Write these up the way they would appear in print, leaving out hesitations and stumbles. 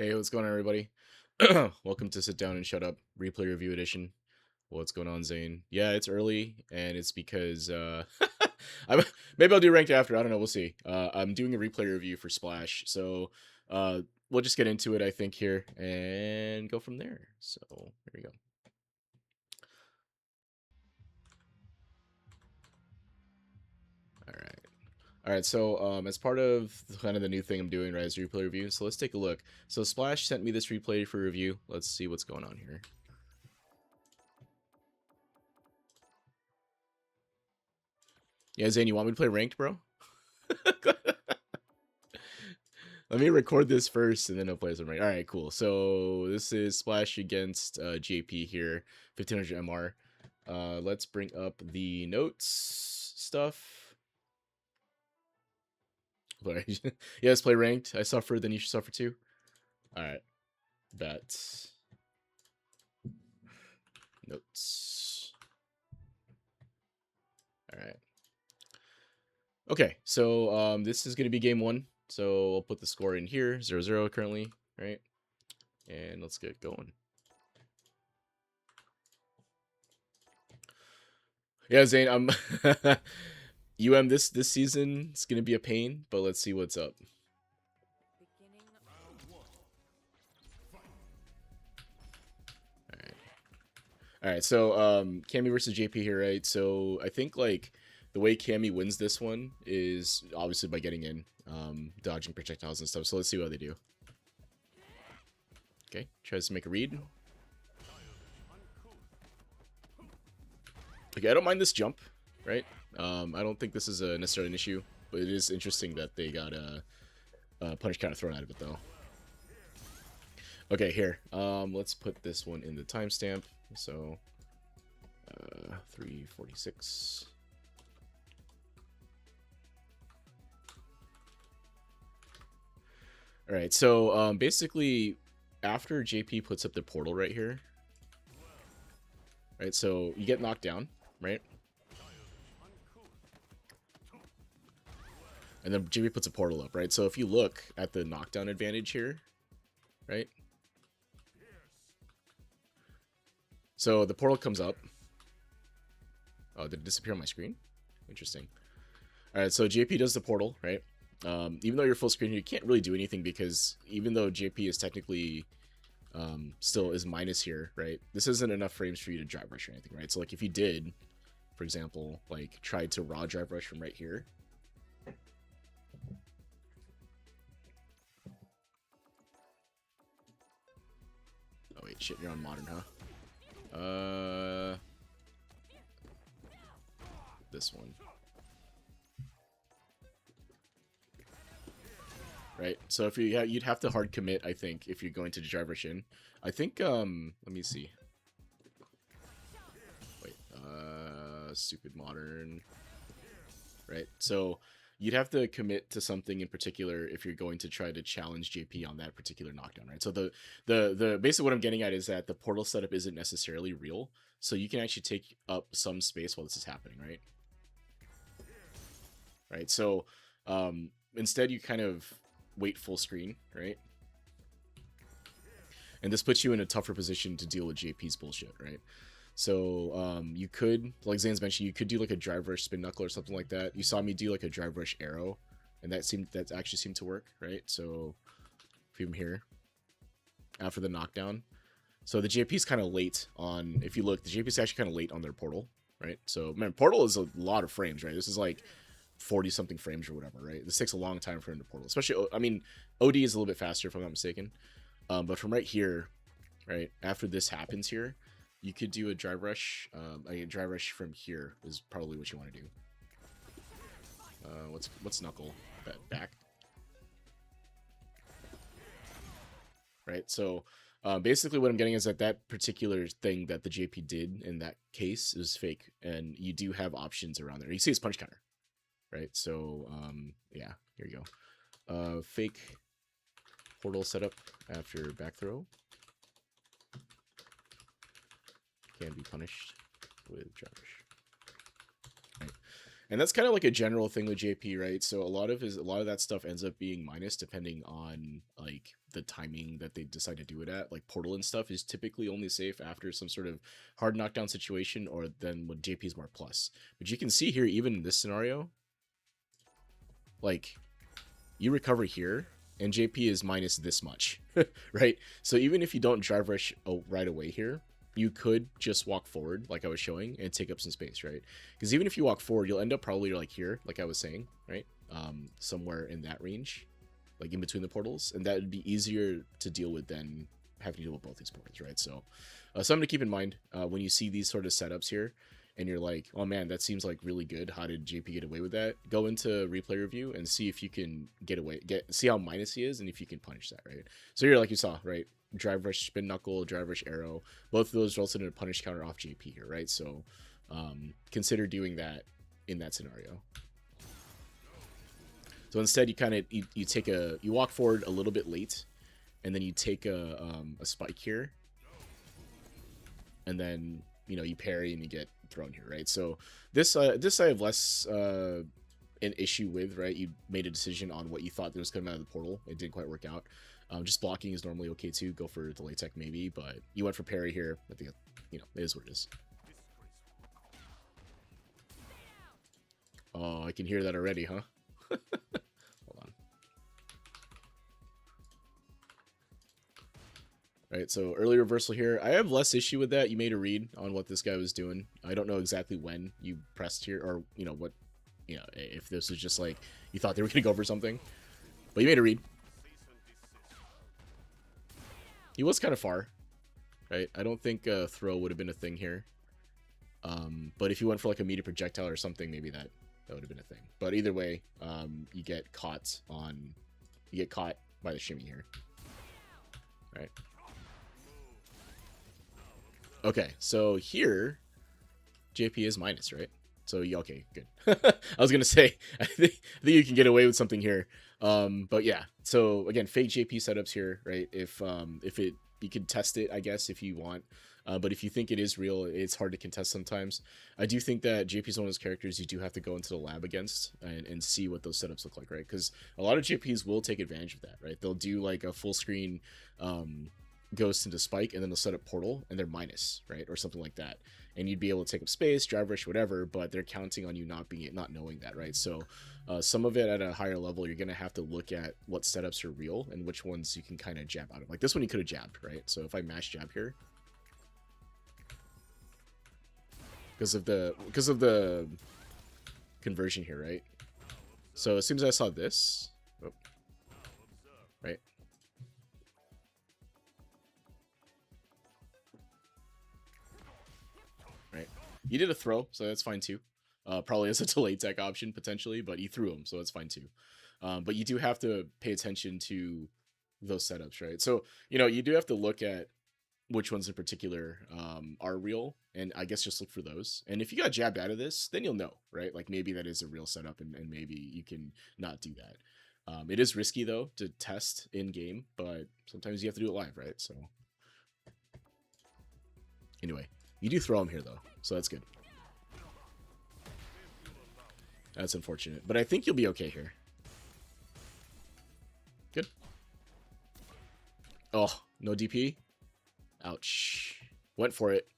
Hey, what's going on, everybody? Welcome to Sit Down and Shut Up Replay Review Edition. What's going on, Zane? Yeah, it's early, and it's because I'm maybe I'll do ranked after. I don't know. We'll see. I'm doing a replay review for Splash, so we'll just get into it, I think, here and go from there. So here we go. All right. So as part of kind of the new thing I'm doing, right, is replay review. So let's take a look. So Splash sent me this replay for review. Let's see what's going on here. Yeah, Zane, you want me to play ranked, bro? Let me record this first, and then I'll play some ranked. All right, cool. So this is Splash against JP here, 1500 MR. Let's bring up the notes stuff. Yeah, let's play ranked. I suffer, then you should suffer too. All right, bet. Notes. All right. Okay, so this is gonna be game one. So I'll put the score in here, 0-0 currently, right? And let's get going. Yeah, Zane, I'm UM this season is gonna be a pain, but let's see what's up. All right, so Cammy versus JP here, right? So I think like the way Cammy wins this one is obviously by getting in, dodging projectiles and stuff. So let's see what they do. Okay, tries to make a read. Okay, I don't mind this jump, right? I don't think this is necessarily an issue, but it is interesting that they got a punish counter thrown out of it though. Okay, here. Let's put this one in the timestamp. So, 346. All right. So, basically, after JP puts up the portal right here, right? So you get knocked down, right? And then JP puts a portal up, right? So if you look at the knockdown advantage here, right? So the portal comes up. Oh, did it disappear on my screen? Interesting. All right, so JP does the portal, right? Even though you're full screen, you can't really do anything because even though JP is technically still is minus here, right? This isn't enough frames for you to drive rush or anything, right? So like if you did, for example, like tried to raw drive rush from right here. Oh wait, shit, you're on modern, huh? This one. Right, so if you'd have to hard commit, I think, if you're going to drive rush in. I think, let me see. Wait, stupid modern. Right, so you'd have to commit to something in particular if you're going to try to challenge JP on that particular knockdown, right? So the basically what I'm getting at is that the portal setup isn't necessarily real, so you can actually take up some space while this is happening, right? Right, so instead you kind of wait full screen, right? And this puts you in a tougher position to deal with JP's bullshit, right? So you could, like Zane's mentioned, you could do like a drive rush spin knuckle or something like that. You saw me do like a drive rush arrow, and that actually seemed to work, right? So from here, after the knockdown, so the JP is kind of late on. If you look, the JP is actually kind of late on their portal, right? So man, portal is a lot of frames, right? This is like 40 something frames or whatever, right? This takes a long time for him to portal, especially. I mean, OD is a little bit faster if I'm not mistaken. But from right here, right after this happens here, you could do a drive rush. A drive rush from here is probably what you want to do. What's knuckle? Back. Right. So basically, what I'm getting is that particular thing that the JP did in that case is fake, and you do have options around there. You see his punch counter, right? So yeah, here you go. Fake portal setup after back throw can be punished with drive rush. Right. And that's kind of like a general thing with JP, right? So a lot of that stuff ends up being minus depending on like the timing that they decide to do it at. Like portal and stuff is typically only safe after some sort of hard knockdown situation, or then when JP is more plus. But you can see here, even in this scenario, like you recover here and JP is minus this much, right? So even if you don't drive rush right away here, you could just walk forward like I was showing and take up some space, right? Because even if you walk forward, you'll end up probably like here, like I was saying, right? Somewhere in that range, like in between the portals, and that would be easier to deal with than having to deal with both these portals, right? So something to keep in mind when you see these sort of setups here and you're like, oh man, that seems like really good, how did JP get away with that? Go into replay review and see if you can see how minus he is and if you can punish that, right? So here, like you saw, right? Drive rush spin knuckle, drive rush arrow, both of those resulted in a punish counter off JP here, right? So consider doing that in that scenario. So instead, you kind of you walk forward a little bit late, and then you take a spike here, and then you parry and you get thrown here, right? So this I have less an issue with, right? You made a decision on what you thought that was coming out of the portal. It didn't quite work out. Just blocking is normally okay too. Go for delay tech maybe, but you went for parry here. I think it is what it is. Oh, I can hear that already, huh? Hold on. Right, so early reversal here. I have less issue with that. You made a read on what this guy was doing. I don't know exactly when you pressed here, or what, if this was just like you thought they were gonna go for something, but you made a read. He was kind of far, right? I don't think a throw would have been a thing here. But if you went for like a meteor projectile or something, maybe that would have been a thing. But either way, you get caught by the shimmy here. Right. Okay, so here, JP is minus, right? So okay, good. I was gonna say I think you can get away with something here. But yeah, so again, fake JP setups here, right? If you can test it, I guess, if you want. But if you think it is real, it's hard to contest sometimes. I do think that JP is one of those characters you do have to go into the lab against and see what those setups look like, right? Because a lot of JPs will take advantage of that, right? They'll do like a full screen ghost into spike, and then they'll set up portal, and they're minus, right? Or something like that. And you'd be able to take up space, drive rush, whatever, but they're counting on you not knowing that, right? So some of it at a higher level, you're going to have to look at what setups are real and which ones you can kind of jab out of. Like this one, you could have jabbed, right? So if I mash jab here, because of the conversion here, right? So as soon as I saw this, right? Right. You did a throw, so that's fine too. Probably as a delay tech option potentially, but you threw them, so that's fine too. But you do have to pay attention to those setups, right? So you do have to look at which ones in particular are real, and I guess just look for those. And if you got jabbed out of this, then you'll know, right? Like maybe that is a real setup, and maybe you can not do that. It is risky though to test in game, but sometimes you have to do it live, right? So anyway, you do throw them here though, so that's good. That's unfortunate, but I think you'll be okay here. Good. Oh, no DP. Ouch. Went for it.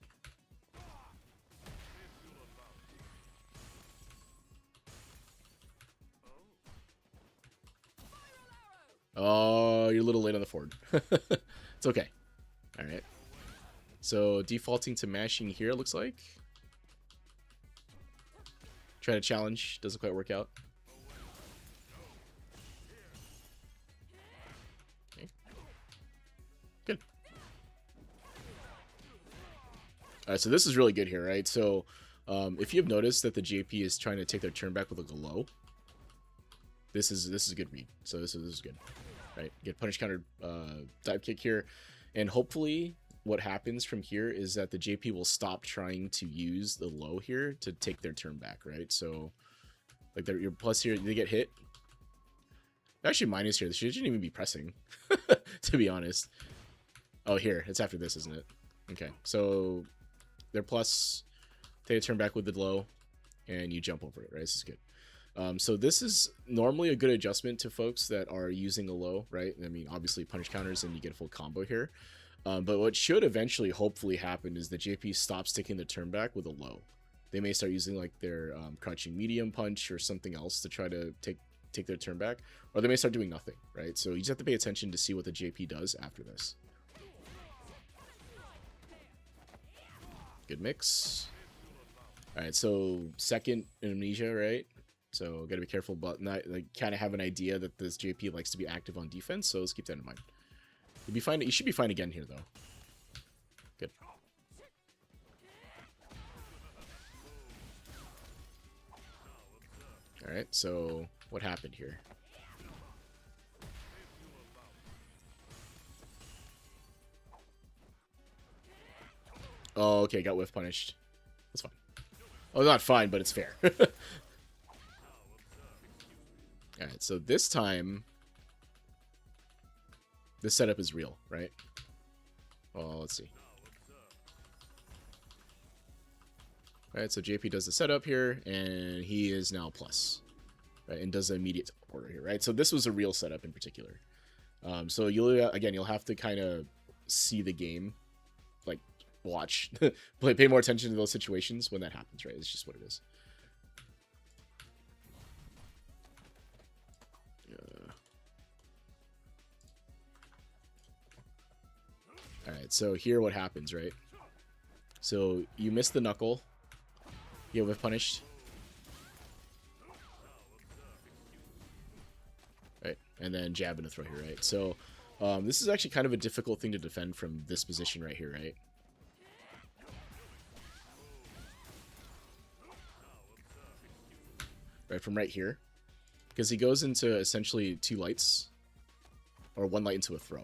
Oh, you're a little late on the forward. It's okay. All right. So defaulting to mashing here, looks like. Try to challenge. Doesn't quite work out. Okay. Good. All right, so this is really good here, right? So if you've noticed that the JP is trying to take their turn back with like a low, this is a good read. So this is good, right? Get punish counter dive kick here, and hopefully what happens from here is that the JP will stop trying to use the low here to take their turn back, right? So like your plus here, they get hit. Actually minus here. They shouldn't even be pressing, to be honest. Oh, here. It's after this, isn't it? Okay. So their plus, take a turn back with the low. and you jump over it, right? This is good. So this is normally a good adjustment to folks that are using a low, right? I mean, obviously punish counters and you get a full combo here. But what should eventually, hopefully, happen is the JP stops taking the turn back with a low. They may start using like their crouching medium punch or something else to try to take their turn back, or they may start doing nothing, right? So you just have to pay attention to see what the JP does after this. Good mix. All right, so second amnesia, right? So gotta be careful about not like kind of have an idea that this JP likes to be active on defense. So let's keep that in mind. You'll be fine. You should be fine again here though. Good. All right. So what happened here? Oh, okay. Got whiff punished. That's fine. Oh, not fine, but it's fair. Alright, so this time, this setup is real, right? Well, let's see. Alright, so JP does the setup here, and he is now plus. Right, and does the immediate order here, right? So this was a real setup in particular. So you'll have to kind of see the game, like, watch, pay more attention to those situations when that happens, right? It's just what it is. Alright, so here what happens, right? So you miss the knuckle. You get whiff punished. Right, and then jab and a throw here, right? So this is actually kind of a difficult thing to defend from this position right here, right? Right, from right here. Because he goes into essentially 2 lights. Or 1 light into a throw.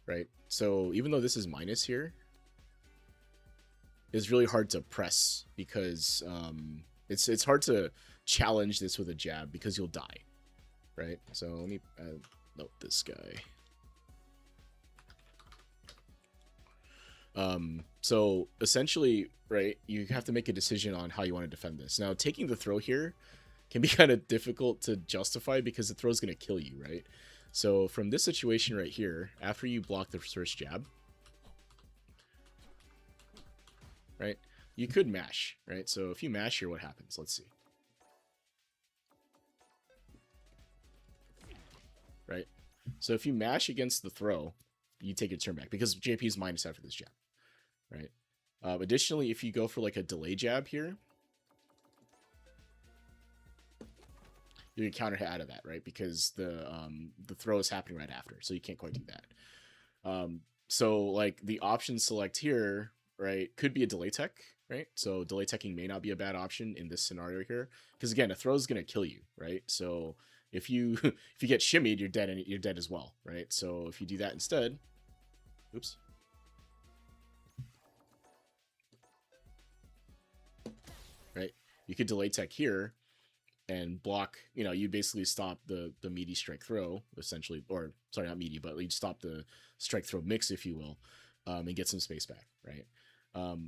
Right? So even though this is minus here, it's really hard to press because it's hard to challenge this with a jab because you'll die. Right? So let me note this guy. So essentially, right, you have to make a decision on how you want to defend this. Now, taking the throw here can be kind of difficult to justify because the throw is going to kill you, right? So from this situation right here, after you block the first jab, right, you could mash, right? So if you mash here, what happens? Let's see. Right? So if you mash against the throw, you take your turn back because JP is minus after this jab, right? Additionally, if you go for like a delay jab here, you can counter hit out of that, right? Because the throw is happening right after, so you can't quite do that. So like the option select here, right, could be a delay tech, right? So delay teching may not be a bad option in this scenario here, because again, a throw is gonna kill you, right? So if you if you get shimmied, you're dead, and you're dead as well, right? So if you do that instead, oops. Right, you could delay tech here and block, you know, you basically stop the meaty strike throw, essentially, or sorry, not meaty, but you'd stop the strike throw mix, if you will, and get some space back, right?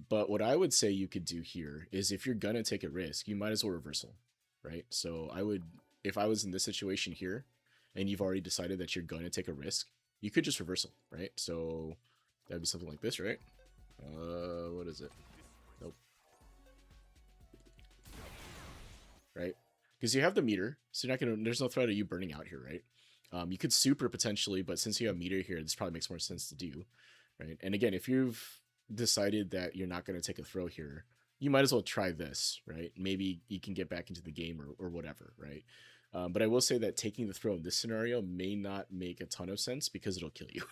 But what I would say you could do here is if you're gonna take a risk, you might as well reversal, right? So I would, if I was in this situation here, and you've already decided that you're gonna take a risk, you could just reversal, right? So that'd be something like this, right? What is it? Nope. Right? Because you have the meter, so you're not gonna. There's no threat of you burning out here, right? You could super potentially, but since you have meter here, this probably makes more sense to do, right? And again, if you've decided that you're not going to take a throw here, you might as well try this, right? Maybe you can get back into the game or whatever, right? But I will say that taking the throw in this scenario may not make a ton of sense because it'll kill you,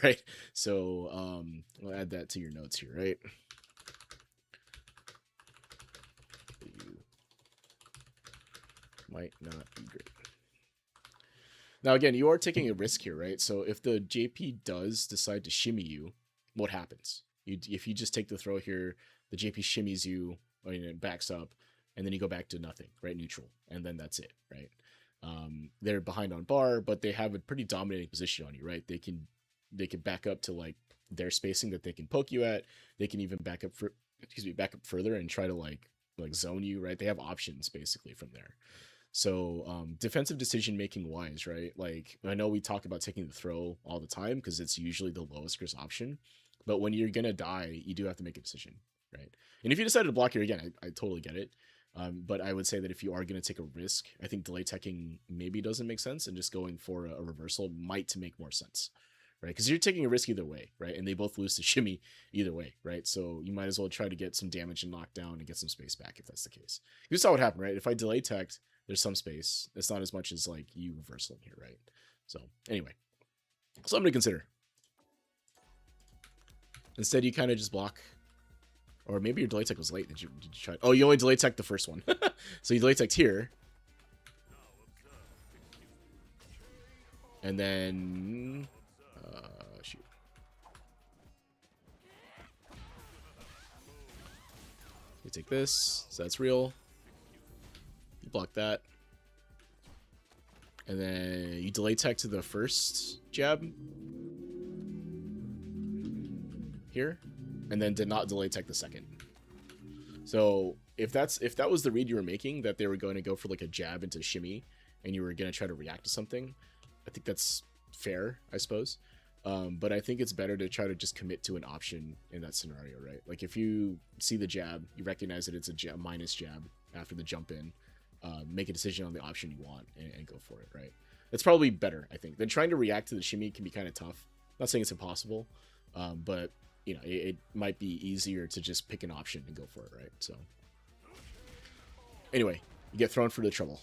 right? So I'll add that to your notes here, right? Might not be great. Now, again, you are taking a risk here, right? So if the JP does decide to shimmy you, what happens? If you just take the throw here, the JP shimmies you, and it backs up, and then you go back to nothing, right? Neutral. And then that's it, right? They're behind on bar, but they have a pretty dominating position on you, right? They can back up to like their spacing that they can poke you at. They can even back up further and try to like like zone you, right? They have options basically from there. So defensive decision making wise, right? Like I know we talk about taking the throw all the time because it's usually the lowest risk option, but when you're gonna die, you do have to make a decision, right? And if you decided to block here again, I totally get it. But I would say that if you are gonna take a risk, I think delay teching maybe doesn't make sense, and just going for a reversal might to make more sense, right? Because you're taking a risk either way, right? And they both lose to shimmy either way, right? So you might as well try to get some damage and knock down and get some space back if that's the case. You saw what happened, right? If I delay teched, there's some space. It's not as much as like you reversal here, right? So anyway, something to consider. Instead, you kind of just block, or maybe your delay tech was late. Did you try? Oh, you only delay tech the first one, so you delay tech here, and then shoot. You take this, so that's real. You block that. And then you delay tech to the first jab. Here. And then did not delay tech the second. So if that was the read you were making, that they were going to go for like a jab into shimmy, and you were going to try to react to something, I think that's fair, I suppose. But I think it's better to try to just commit to an option in that scenario, right? Like if you see the jab, you recognize that it's a minus jab after the jump in, make a decision on the option you want and go for it, right? That's probably better, I think. Than trying to react to the shimmy can be kind of tough. I'm not saying it's impossible, but you know, it might be easier to just pick an option and go for it, right? So anyway, you get thrown for the trouble.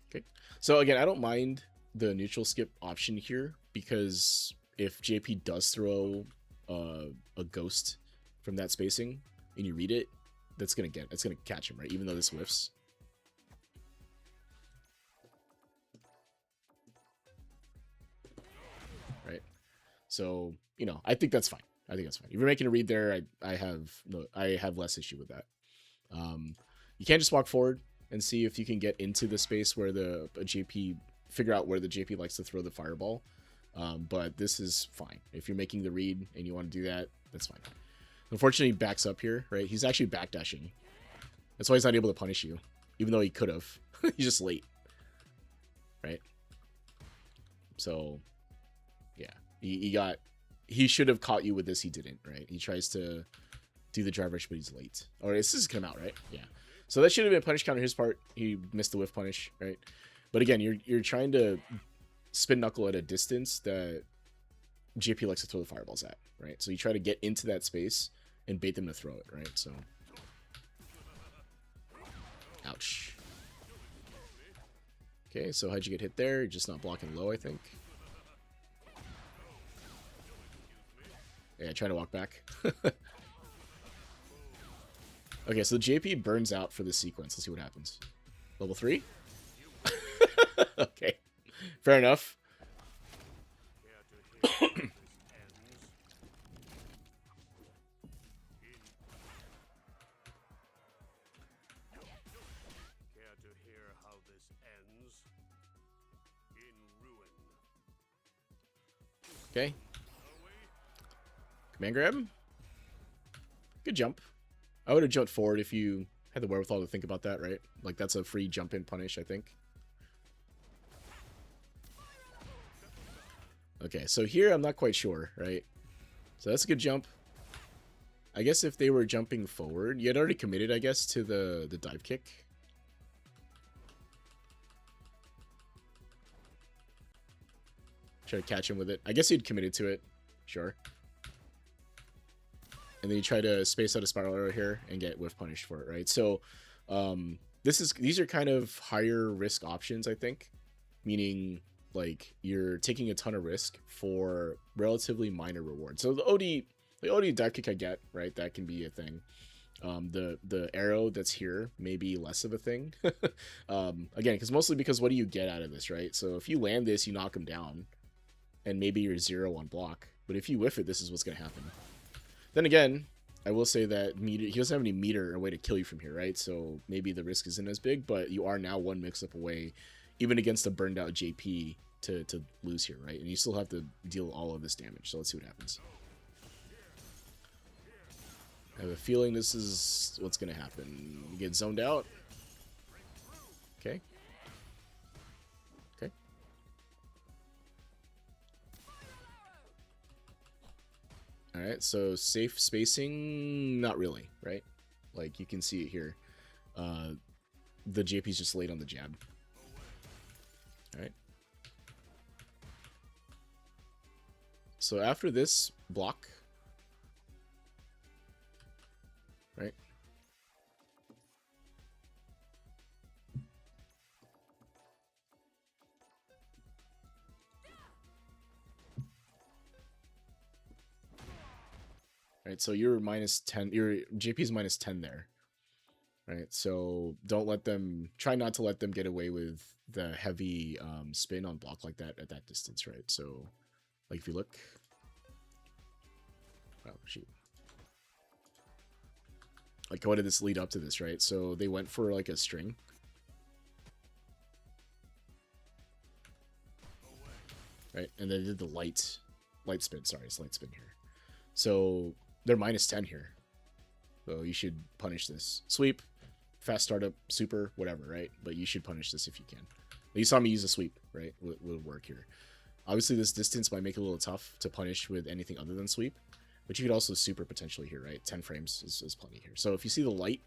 Okay, so again, I don't mind the neutral skip option here, because if JP does throw a ghost from that spacing and you read it, it's gonna catch him, right? Even though this whiffs. Right. So, you know, I think that's fine. I think that's fine. If you're making a read there, I have less issue with that. You can't just walk forward and see if you can get into the space where the JP, figure out where the JP likes to throw the fireball. But this is fine. If you're making the read and you want to do that, that's fine. Unfortunately, he backs up here, right? He's actually backdashing. That's why he's not able to punish you, even though he could have. He's just late, right? So, yeah, he should have caught you with this. He didn't, right? He tries to do the drive rush, but he's late. Or this is come out, right? Yeah. So that should have been a punish counter his part. He missed the whiff punish, right? But again, you're trying to spin knuckle at a distance that JP likes to throw the fireballs at, right? So you try to get into that space and bait them to throw it, right? So, ouch. Okay, so how'd you get hit there? You're just not blocking low, I think. Yeah, trying to walk back. Okay, so JP burns out for this sequence. Let's see what happens. Level 3? Okay, fair enough. Okay. Command grab. Good jump. I would have jumped forward if you had the wherewithal to think about that, right? Like, that's a free jump in punish, I think. Okay, so here I'm not quite sure, right? So that's a good jump. I guess if they were jumping forward, you had already committed, I guess, to the dive kick. Try to catch him with it. I guess he'd committed to it. Sure. And then you try to space out a spiral arrow here and get whiff punished for it, right? So these are kind of higher risk options, I think. Meaning, like, you're taking a ton of risk for relatively minor reward. So the OD dive kick I get, right? That can be a thing. The arrow that's here may be less of a thing. Again, because what do you get out of this, right? So if you land this, you knock him down, and maybe you're 0 on block. But if you whiff it, this is what's going to happen. Then again, I will say that he doesn't have any meter or way to kill you from here, right? So maybe the risk isn't as big, but you are now one mix-up away, even against a burned out JP, to lose here, right? And you still have to deal all of this damage. So let's see what happens. I have a feeling this is what's gonna happen. You get zoned out. Okay. Okay. Alright, so safe spacing, not really, right? Like, you can see it here. The JP's just late on the jab. Alright. So after this block, right? Right, so you're minus 10, your JP's minus 10 there. Right, so don't let them, try not to let them get away with the heavy spin on block like that at that distance, right? So, like if you look, oh shoot. Like what did this lead up to this, right? So they went for like a string. Right, and they did the light spin, sorry, it's light spin here. So they're minus 10 here. So you should punish this. Sweep, fast startup, super, whatever, right? But you should punish this if you can. You saw me use a sweep, right? Will work here. Obviously, this distance might make it a little tough to punish with anything other than sweep. But you could also super potentially here, right? 10 frames is plenty here. So if you see the light,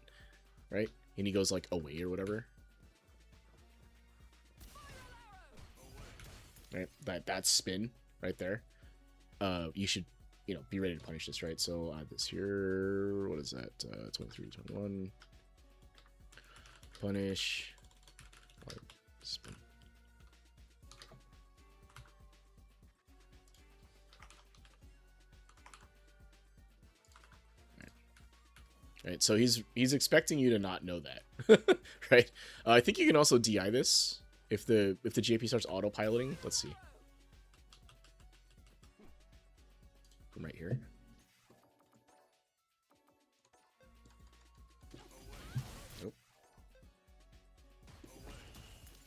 right? And he goes like away or whatever. Right? That spin right there. You should, you know, be ready to punish this, right? So this here, what is that? 23, 21. Punish. Spin. Right, so he's expecting you to not know that, right? I think you can also DI this if the JP starts autopiloting. Let's see. From right here. Nope.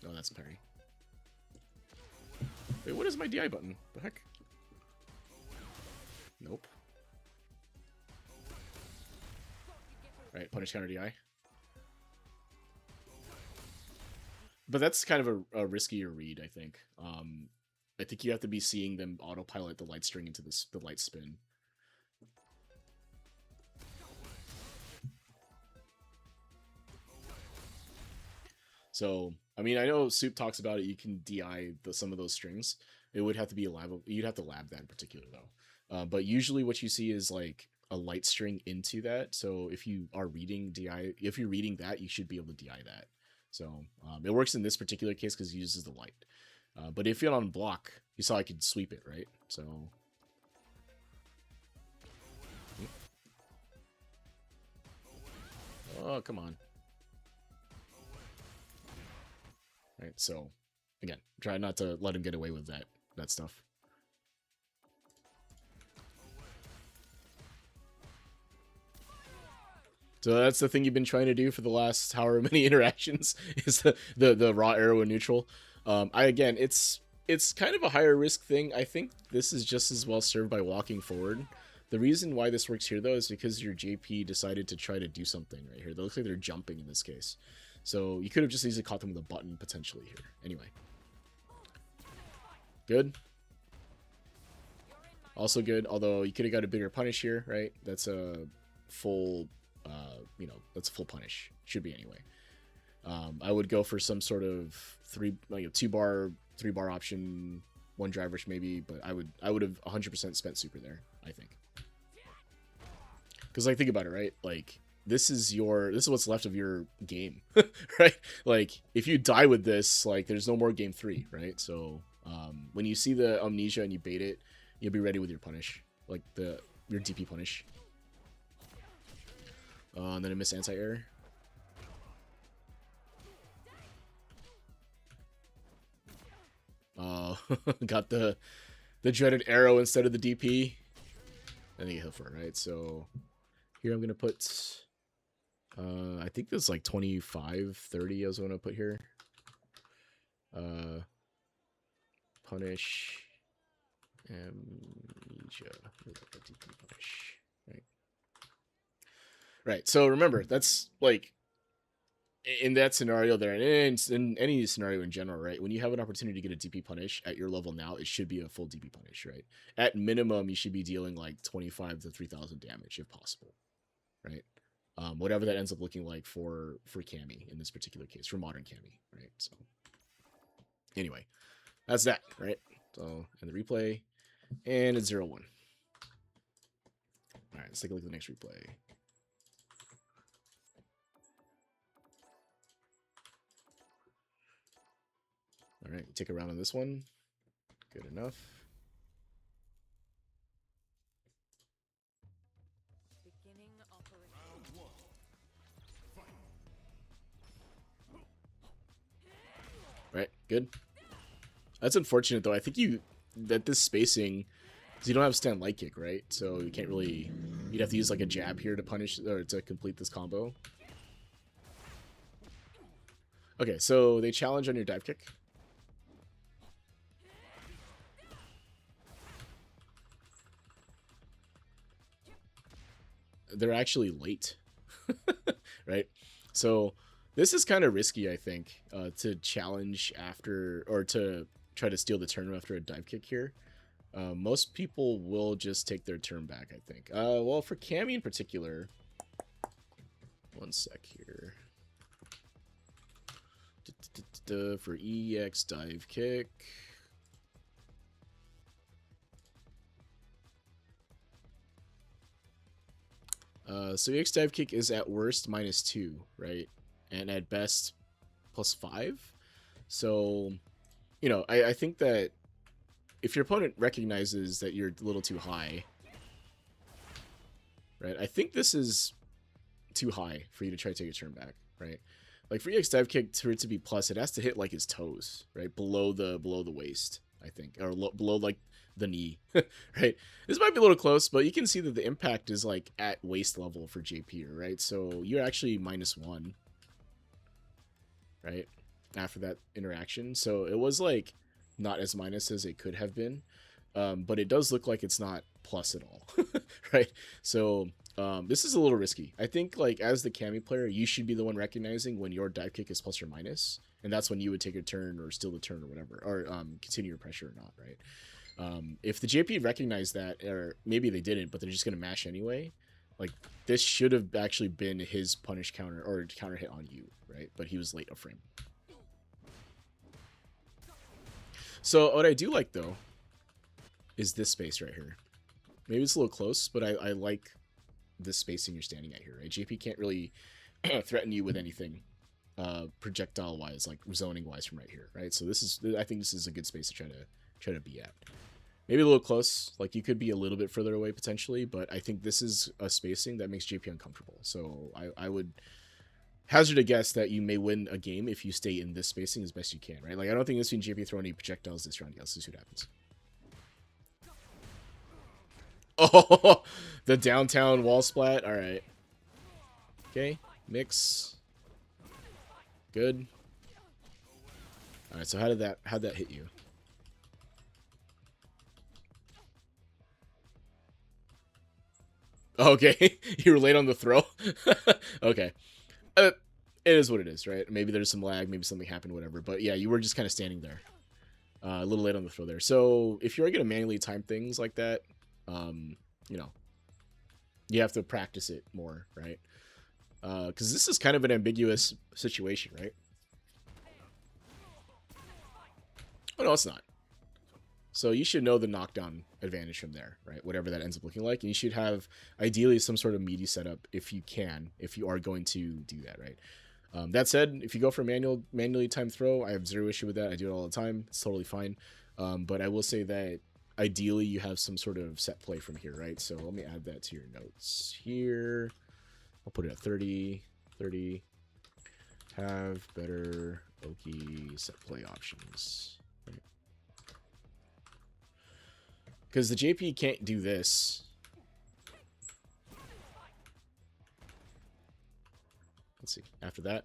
Oh, that's parry. Wait, what is my DI button? The heck? Nope. Right, punish counter DI. But that's kind of a riskier read, I think. I think you have to be seeing them autopilot the light string into the light spin. So, I mean, I know Soup talks about it. You can DI some of those strings. It would have to be a lab. You'd have to lab that in particular, though. But usually, what you see is like a light string into that. So if you are reading DI, if you're reading that, you should be able to DI that. So it works in this particular case because it uses the light. But if you're on block, you saw I could sweep it, right? So. Oh, come on. Right, so again, try not to let him get away with that stuff. So that's the thing you've been trying to do for the last however many interactions is the raw arrow in neutral. Again, it's kind of a higher risk thing. I think this is just as well served by walking forward. The reason why this works here though is because your JP decided to try to do something right here. They look like they're jumping in this case. So you could have just easily caught them with a button potentially here. Anyway. Good. Also good, although you could have got a bigger punish here, right? That's a full, you know, that's a full punish. Should be anyway. I would go for some sort of 2-bar, 3-bar option, 1 drive rush maybe, but I would have 100% spent super there, I think. Because like think about it, right? Like this is what's left of your game, right? Like if you die with this, like there's no more game 3, right? So when you see the amnesia and you bait it, you'll be ready with your punish, like your DP punish. And then a miss anti-air. Got the dreaded arrow instead of the DP. I think hit for it, right? So here I'm gonna put I think this is like 25, 30 I was gonna put here. punish amnesia. DP punish. Right. So remember, that's like in that scenario there, and in any scenario in general, right? When you have an opportunity to get a DP punish at your level now, it should be a full DP punish, right? At minimum, you should be dealing like 25 to 3,000 damage if possible, right? Whatever that ends up looking like for Cammy in this particular case, for modern Cammy, right? So anyway, that's that, right? So and the replay, and it's 0-1. All right, let's take a look at the next replay. All right, take a round on this one. Good enough. Right, good. That's unfortunate though. I think that this spacing, because you don't have stand light kick, right? So you can't really. You'd have to use like a jab here to punish or to complete this combo. Okay, so they challenge on your dive kick. They're actually late, right? So this is kind of risky, I think, to challenge after or to try to steal the turn after a dive kick here. Most people will just take their turn back, I think. Well, for Cammy in particular, one sec here. For EX dive kick. So EX dive kick is at worst -2, right? And at best +5. So, you know, I think that if your opponent recognizes that you're a little too high, right? I think this is too high for you to try to take a turn back, right? Like for EX dive kick, for it to be plus, it has to hit like his toes, right? Below the waist, I think, or below like the knee, right? This might be a little close, but you can see that the impact is like at waist level for JP, right? So you're actually -1, right? After that interaction. So it was like not as minus as it could have been. But it does look like it's not plus at all, right? So this is a little risky. I think like as the Cammy player, you should be the one recognizing when your dive kick is plus or minus, and that's when you would take a turn or steal the turn or whatever, or continue your pressure or not, right? If the JP recognized that, or maybe they didn't, but they're just gonna mash anyway, like this should have actually been his punish counter or counter hit on you, right? But he was late a frame. So what I do like though is this space right here. Maybe it's a little close, but I like this spacing you're standing at here, right? JP can't really threaten you with anything projectile wise, like zoning wise from right here, right? So this is, I think this is a good space to try to be at. Maybe a little close, like you could be a little bit further away potentially, but I think this is a spacing that makes JP uncomfortable. So I would hazard a guess that you may win a game if you stay in this spacing as best you can, right? Like I don't think this means JP throw any projectiles this round. Let's see what happens. Oh, the downtown wall splat. All right. Okay, mix. Good. All right. So how'd that hit you? Okay, you were late on the throw. Okay, it is what it is, right? Maybe there's some lag, maybe something happened, whatever. But yeah, you were just kind of standing there, a little late on the throw there. So if you're gonna manually time things like that, you know, you have to practice it more, right? Because this is kind of an ambiguous situation, right? Oh no, it's not. So you should know the knockdown advantage from there, right? Whatever that ends up looking like. And you should have, ideally, some sort of meaty setup if you can, if you are going to do that, right? That said, if you go for a manually timed throw, I have zero issue with that. I do it all the time. It's totally fine. But I will say that ideally you have some sort of set play from here, right? So let me add that to your notes here. I'll put it at 30. Have better Oki set play options. Because the JP can't do this. Let's see. After that.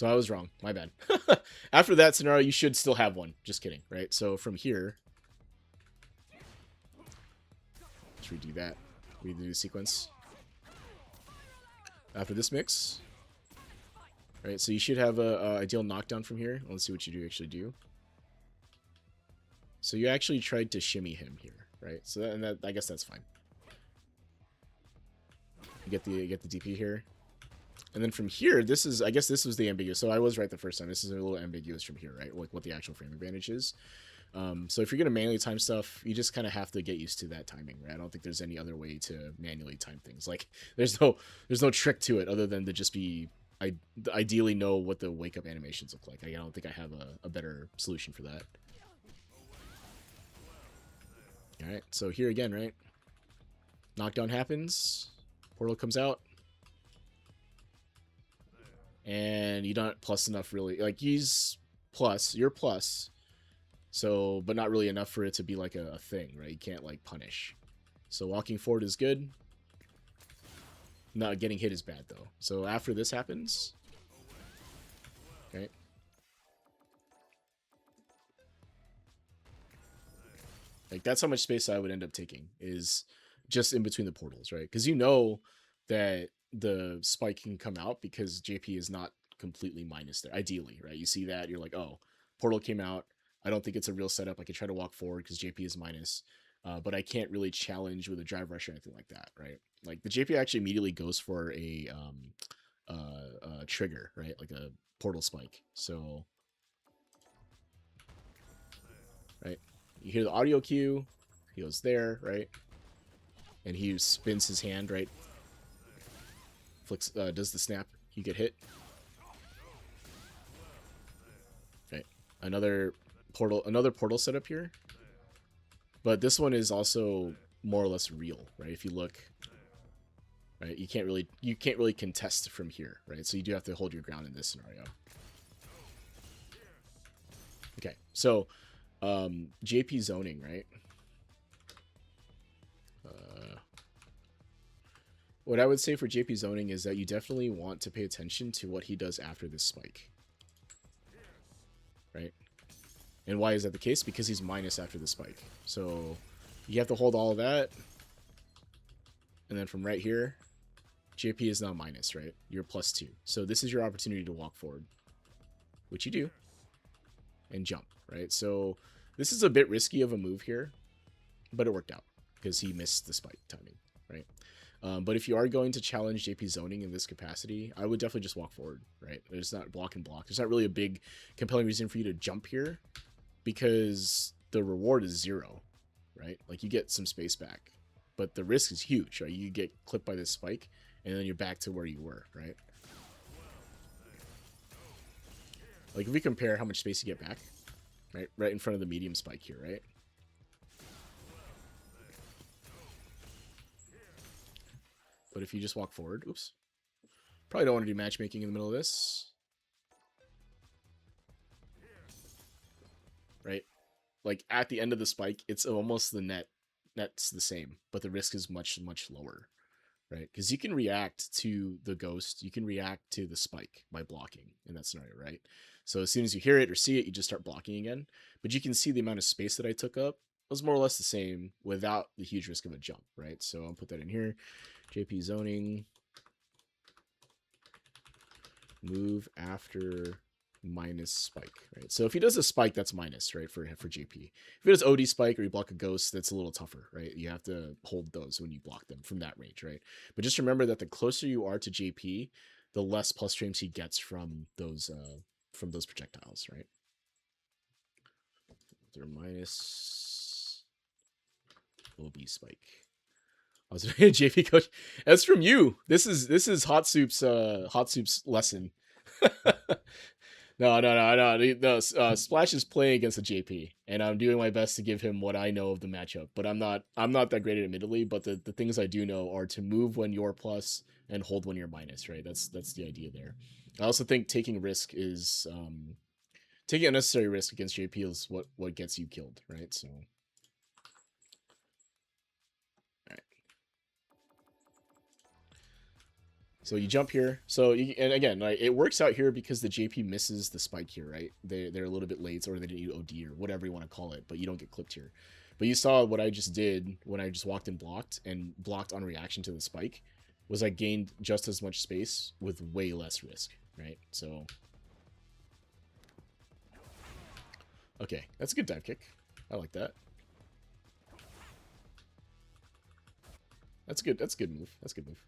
So I was wrong. My bad. After that scenario, you should still have one. Just kidding, right? So from here, let's redo that. Redo the sequence. After this mix, right? So you should have a ideal knockdown from here. Let's see what you do actually do. So you actually tried to shimmy him here, right? So that I guess that's fine. You get the DP here. And then from here, this is, I guess this was the ambiguous. So I was right the first time. This is a little ambiguous from here, right? Like what the actual frame advantage is. So if you're going to manually time stuff, you just kind of have to get used to that timing, right? I don't think there's any other way to manually time things. Like there's no trick to it other than to just be, I ideally know what the wake up animations look like. I don't think I have a better solution for that. All right. So here again, right? Knockdown happens. Portal comes out. And you don't plus enough really. Like he's plus, you're plus. So, but not really enough for it to be like a thing, right? You can't like punish. So walking forward is good. Not getting hit is bad though. So after this happens, okay. Like that's how much space I would end up taking is just in between the portals, right? Because you know that the spike can come out because JP is not completely minus there. Ideally, right? You see that, you're like, oh, portal came out. I don't think it's a real setup. I could try to walk forward because JP is minus, but I can't really challenge with a drive rush or anything like that, right? Like the JP actually immediately goes for a trigger, right? Like a portal spike. So, right, you hear the audio cue. He goes there, right? And he spins his hand, right? Flicks, does the snap. You get hit. Right. Another portal setup here. But this one is also more or less real, right? If you look, right, you can't really contest from here, right? So you do have to hold your ground in this scenario. Okay, so JP zoning, right? What I would say for JP zoning is that you definitely want to pay attention to what he does after this spike. Right? And why is that the case? Because he's minus after the spike. So you have to hold all of that. And then from right here, JP is now minus, right? You're +2. So this is your opportunity to walk forward, which you do, and jump, right? So this is a bit risky of a move here, but it worked out because he missed the spike timing, right? But if you are going to challenge JP zoning in this capacity, I would definitely just walk forward, right? There's not block and block. There's not really a big compelling reason for you to jump here because the reward is 0, right? Like you get some space back, but the risk is huge, right? You get clipped by this spike and then you're back to where you were, right? Like if we compare how much space you get back, right in front of the medium spike here, right? But if you just walk forward, oops. Probably don't want to do matchmaking in the middle of this. Right? Like at the end of the spike, it's almost the net's the same, but the risk is much, much lower. Right? Because you can react to the ghost, you can react to the spike by blocking in that scenario, right? So as soon as you hear it or see it, you just start blocking again. But you can see the amount of space that I took up was more or less the same without the huge risk of a jump, right? So I'll put that in here. JP zoning, move after minus spike, right? So if he does a spike, that's minus, right, for JP. If he does OD spike or you block a ghost, that's a little tougher, right? You have to hold those when you block them from that range, right? But just remember that the closer you are to JP, the less plus frames he gets from those projectiles, right? They're minus OB spike. I was JP coach. That's from you. This is Hot Soup's lesson. No. Splash is playing against a JP, and I'm doing my best to give him what I know of the matchup. But I'm not that great at it, admittedly. But the things I do know are to move when you're plus and hold when you're minus. Right. That's the idea there. I also think taking risk is taking unnecessary risk against JP is what gets you killed. Right. So. So you jump here. So and again, like, it works out here because the JP misses the spike here, right? They're a little bit late, or they didn't eat OD or whatever you want to call it, but you don't get clipped here. But you saw what I just did when I just walked and blocked on reaction to the spike, was I gained just as much space with way less risk, right? So okay, that's a good dive kick. I like that. That's good. That's a good move. That's a good move.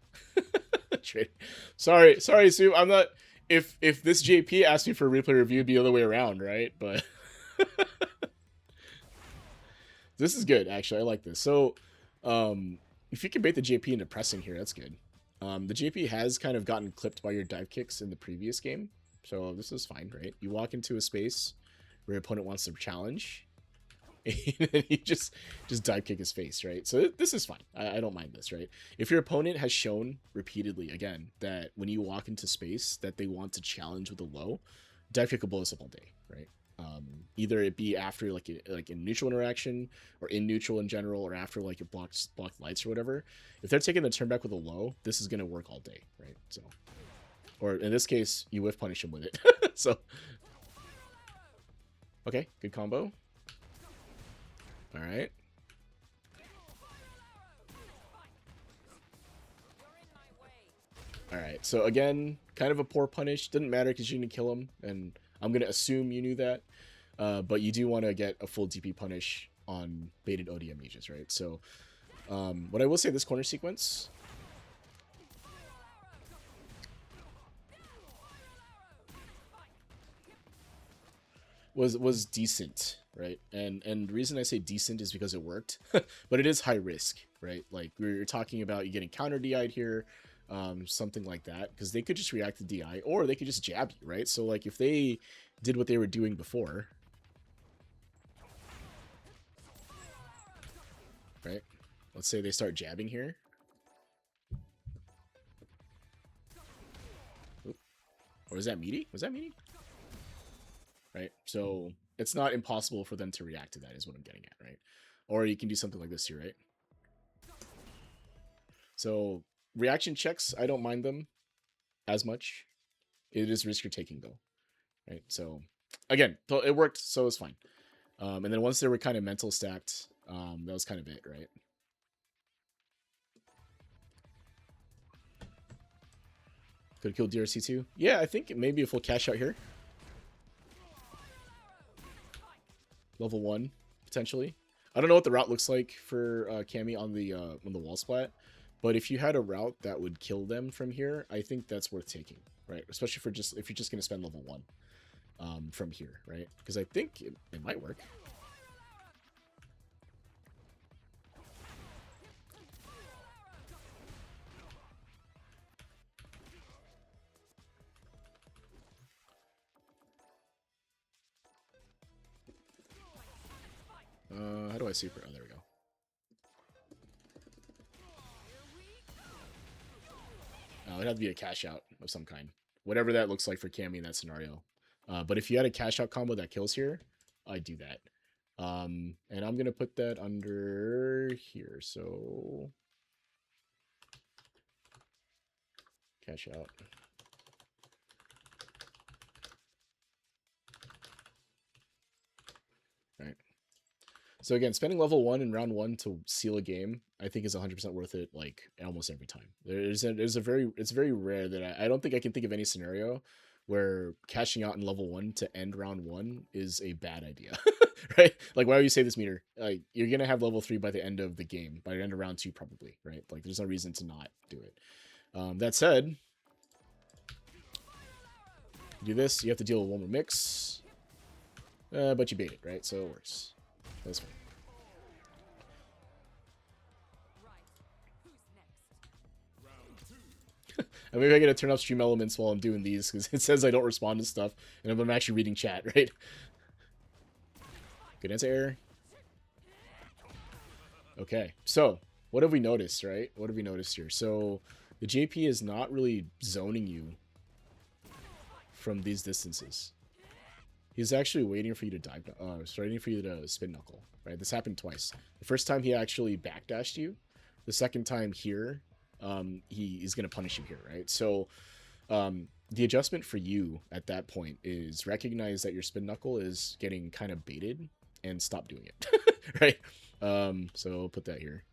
Trade. Sorry, Sue. I'm not. If this JP asked me for a replay review, it'd be the other way around, right? But this is good, actually. I like this. So, if you can bait the JP into pressing here, that's good. The JP has kind of gotten clipped by your dive kicks in the previous game, so this is fine, right? You walk into a space where your opponent wants to challenge, and you just dive kick his face, right? So this is fine. I don't mind this, right? If your opponent has shown repeatedly, again, that when you walk into space that they want to challenge with a low, dive kick will blow us up all day, right? Either it be after like in neutral interaction, or in neutral in general, or after like it blocked lights or whatever. If they're taking the turn back with a low, this is gonna work all day, right? So, or in this case, you whiff punish them with it. So, okay, good combo. All right. All right. So again, kind of a poor punish. Didn't matter because you didn't kill him, and I'm gonna assume you knew that. But you do want to get a full DP punish on baited ODM mages, right? So, what I will say, this corner sequence was decent, right? And the reason I say decent is because it worked, but it is high risk, right? Like we're talking about you getting counter DI'd here, something like that, because they could just react to DI, or they could just jab you, right? So like if they did what they were doing before, right? Let's say they start jabbing here. Oop. Or was that meaty? Was that meaty? Right? So it's not impossible for them to react to that, is what I'm getting at, right? Or you can do something like this here, right? So reaction checks, I don't mind them as much. It is risk you're taking though, right? So again, it worked, so it's fine. And then once they were kind of mental stacked, that was kind of it, right? Could have killed DRC too. Yeah, I think maybe a full cash out here. Level 1, potentially. I don't know what the route looks like for Cammy on the wall splat, but if you had a route that would kill them from here, I think that's worth taking, right? Especially for if you're just going to spend level 1 from here, right? Because I think it might work. How do I super? Oh, there we go. It'd have to be a cash out of some kind. Whatever that looks like for Cammy in that scenario. But if you had a cash out combo that kills here, I'd do that. And I'm going to put that under here. So cash out. Right. So again, spending level 1 in round 1 to seal a game, I think is 100% worth it. Like almost every time. It's very rare that I don't think I can think of any scenario where cashing out in level 1 to end round 1 is a bad idea, right? Like why would you say this, meter? Like you're gonna have level 3 by the end of the game, by the end of round 2 probably, right? Like there's no reason to not do it. That said, do this, you have to deal with one more mix, but you bait it, right? So it works. That's fine. And maybe I gotta turn off stream elements while I'm doing these, because it says I don't respond to stuff, and I'm actually reading chat, right? Good answer. Okay, so what have we noticed, right? What have we noticed here? So the JP is not really zoning you from these distances. He's actually waiting for you to dive, waiting for you to spin knuckle, right? This happened twice. The first time he actually backdashed you. The second time here, he is going to punish you here, right? So the adjustment for you at that point is recognize that your spin knuckle is getting kind of baited and stop doing it, right? So I'll put that here.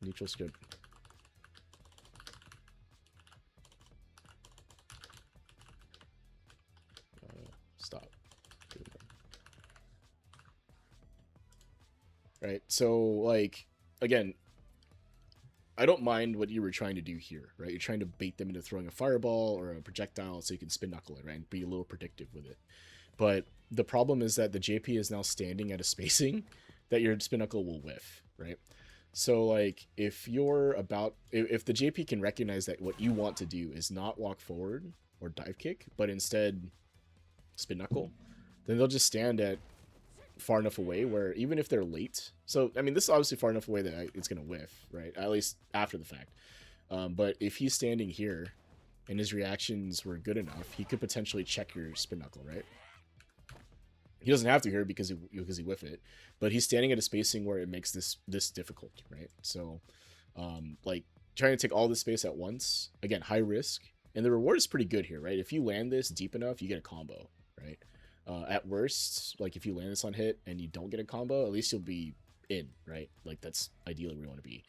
Neutral script. Stop. Right. So like again, I don't mind what you were trying to do here, right? You're trying to bait them into throwing a fireball or a projectile so you can spin knuckle it, right? And be a little predictive with it. But the problem is that the JP is now standing at a spacing that your spin knuckle will whiff, right? So like if you're about, if the JP can recognize that what you want to do is not walk forward or dive kick, but instead spin knuckle, then they'll just stand at far enough away where even if they're late, so I mean this is obviously far enough away that it's gonna whiff, right? At least after the fact. But if he's standing here and his reactions were good enough, he could potentially check your spin knuckle, right? He doesn't have to here because he whiff it, but he's standing at a spacing where it makes this difficult, right? So like trying to take all this space at once, again, high risk, and the reward is pretty good here, right? If you land this deep enough, you get a combo, right? At worst, like if you land this on hit and you don't get a combo, at least you'll be in, right? Like that's ideally where you want to be.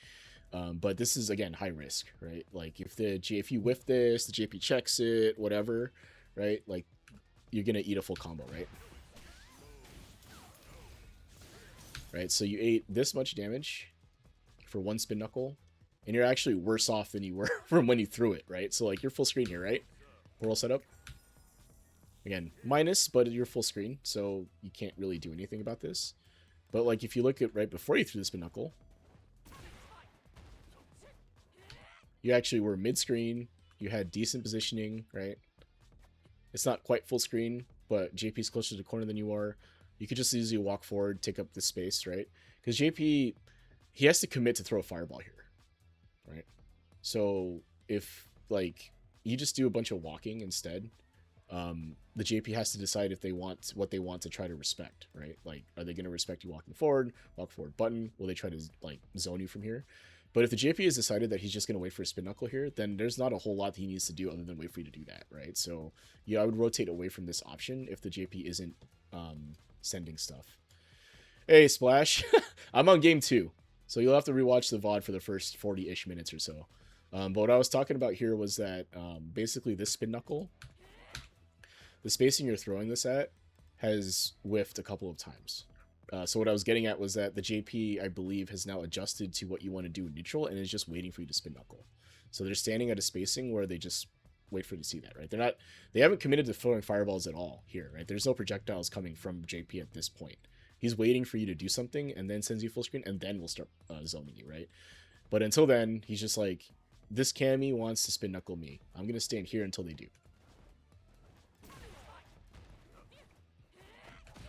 But this is again high risk, right? Like if you whiff this, the JP checks it, whatever, right? Like you're gonna eat a full combo, right? Right, so you ate this much damage for one spin knuckle, and you're actually worse off than you were from when you threw it, right? So like you're full screen here, right? Portal setup. Again, minus, but you're full screen, so you can't really do anything about this. But like if you look at right before you threw the spin knuckle, you actually were mid-screen, you had decent positioning, right? It's not quite full screen, but JP's closer to the corner than you are. You could just easily walk forward, take up this space, right? Because JP, he has to commit to throw a fireball here, right? So if like you just do a bunch of walking instead, the JP has to decide if they want what they want to try to respect, right? Like, are they going to respect you walking forward, walk forward button? Will they try to like zone you from here? But if the JP has decided that he's just going to wait for a spin knuckle here, then there's not a whole lot that he needs to do other than wait for you to do that, right? So yeah, I would rotate away from this option if the JP isn't sending stuff. Hey, Splash. I'm on game 2, so you'll have to rewatch the VOD for the first 40-ish minutes or so. But what I was talking about here was that basically this spin knuckle, the spacing you're throwing this at has whiffed a couple of times. So what I was getting at was that the JP, I believe, has now adjusted to what you want to do in neutral and is just waiting for you to spin knuckle. So they're standing at a spacing where they just wait for you to see that, right? They haven't committed to throwing fireballs at all here, right? There's no projectiles coming from JP at this point. He's waiting for you to do something and then sends you full screen and then we'll start zoning you, right? But until then, he's just like, this Cammy wants to spin knuckle me. I'm going to stand here until they do.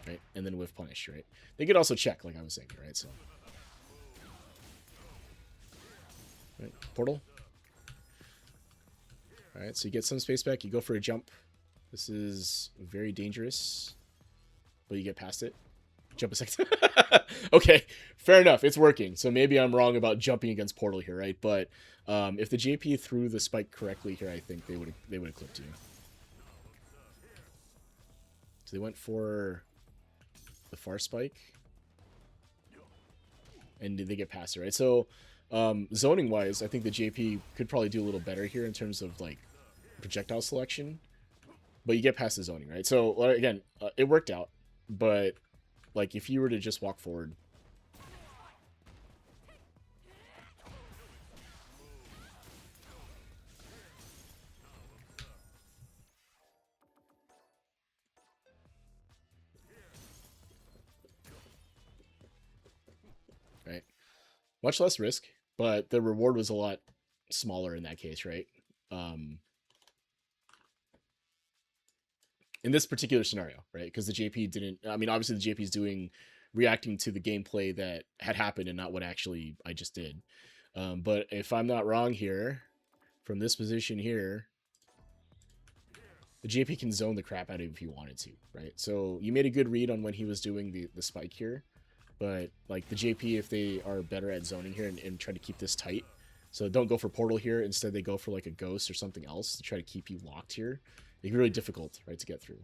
Right? And then whiff punish, right? They could also check, like I was saying, right? So, right? Portal. All right, so you get some space back. You go for a jump. This is very dangerous, but you get past it. Jump a second. Okay, fair enough. It's working. So maybe I'm wrong about jumping against Portal here, right? But if the JP threw the spike correctly here, I think they would have clipped you. So they went for the far spike, and did they get past it, right? So zoning wise, I think the JP could probably do a little better here in terms of like projectile selection, but you get past the zoning, right? So again, it worked out, but like if you were to just walk forward, right? Much less risk, but the reward was a lot smaller in that case, right? In this particular scenario, right? Because the JP didn't, I mean, obviously the JP is reacting to the gameplay that had happened and not what actually I just did. But if I'm not wrong here, from this position here, the JP can zone the crap out of him if he wanted to, right? So you made a good read on when he was doing the spike here. But like the JP, if they are better at zoning here and try to keep this tight, so don't go for portal here. Instead, they go for like a ghost or something else to try to keep you locked here. It'd be really difficult, right, to get through.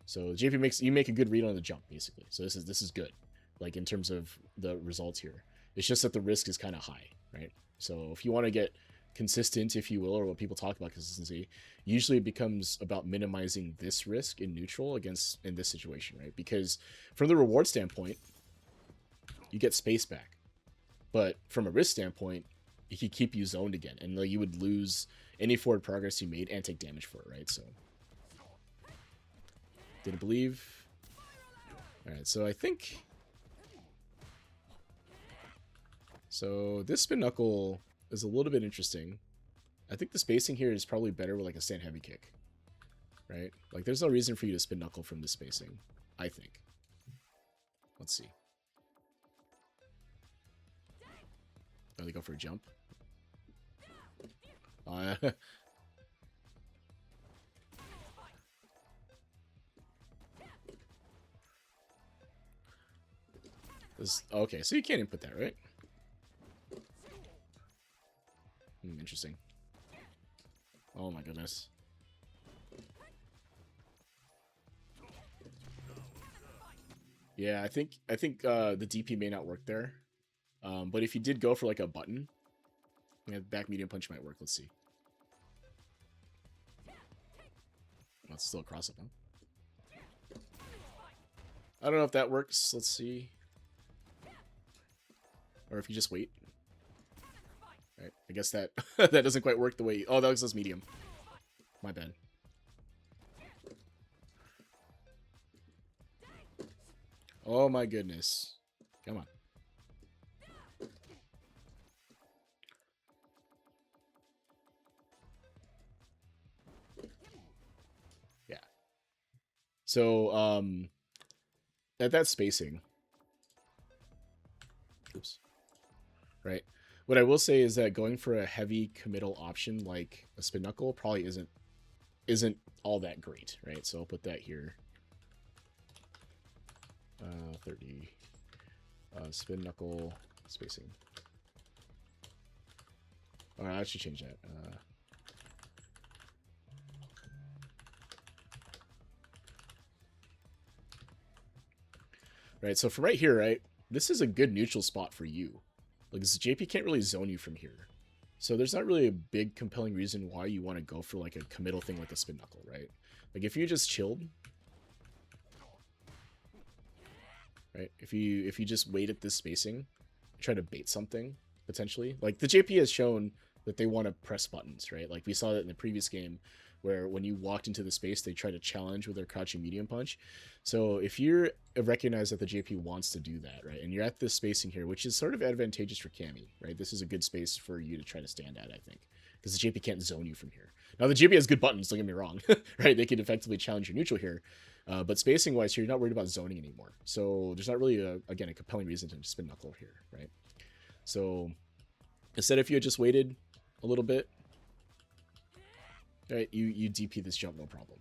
So JP makes you make a good read on the jump, basically. So this is good, like in terms of the results here. It's just that the risk is kind of high, right? So if you want to get consistent, if you will, or what people talk about consistency, usually it becomes about minimizing this risk in neutral against in this situation, right? Because from the reward standpoint, you get space back, but from a risk standpoint, it could keep you zoned again, and like you would lose any forward progress you made and take damage for it, right? So didn't believe. All right, so I think so. This spin knuckle is a little bit interesting. I think the spacing here is probably better with like a stand heavy kick, right? Like there's no reason for you to spin knuckle from the spacing, I think. Let's see. Oh, they go for a jump. Okay, so you can't input that, right? Interesting. Oh my goodness. Yeah, I think the DP may not work there. But if you did go for like a button, yeah, back medium punch might work. Let's see. Oh, it's still a cross up, huh? I don't know if that works. Let's see. Or if you just wait. Right. I guess that that doesn't quite work the way. Oh, that looks less medium. My bad. Oh my goodness. Come on. Yeah. So, at that spacing. Oops. Right. What I will say is that going for a heavy committal option like a spin knuckle probably isn't all that great, right? So I'll put that here. 30. Spin knuckle spacing. Alright, I should change that. Right, so from right here, right, this is a good neutral spot for you. Like, this JP can't really zone you from here. So there's not really a big compelling reason why you want to go for like a committal thing like a spin knuckle, right? Like if you just chilled, right? If you just wait at this spacing, try to bait something potentially. Like the JP has shown that they want to press buttons, right? Like we saw that in the previous game where when you walked into the space, they try to challenge with their crouching medium punch. So if you recognize that the JP wants to do that, right, and you're at this spacing here, which is sort of advantageous for Cammy, right? This is a good space for you to try to stand at, I think, because the JP can't zone you from here. Now the JP has good buttons, don't get me wrong, right? They can effectively challenge your neutral here, but spacing wise here, you're not worried about zoning anymore. So there's not really again a compelling reason to spin knuckle here, right? So instead, if you had just waited a little bit, right, you DP this jump no problem,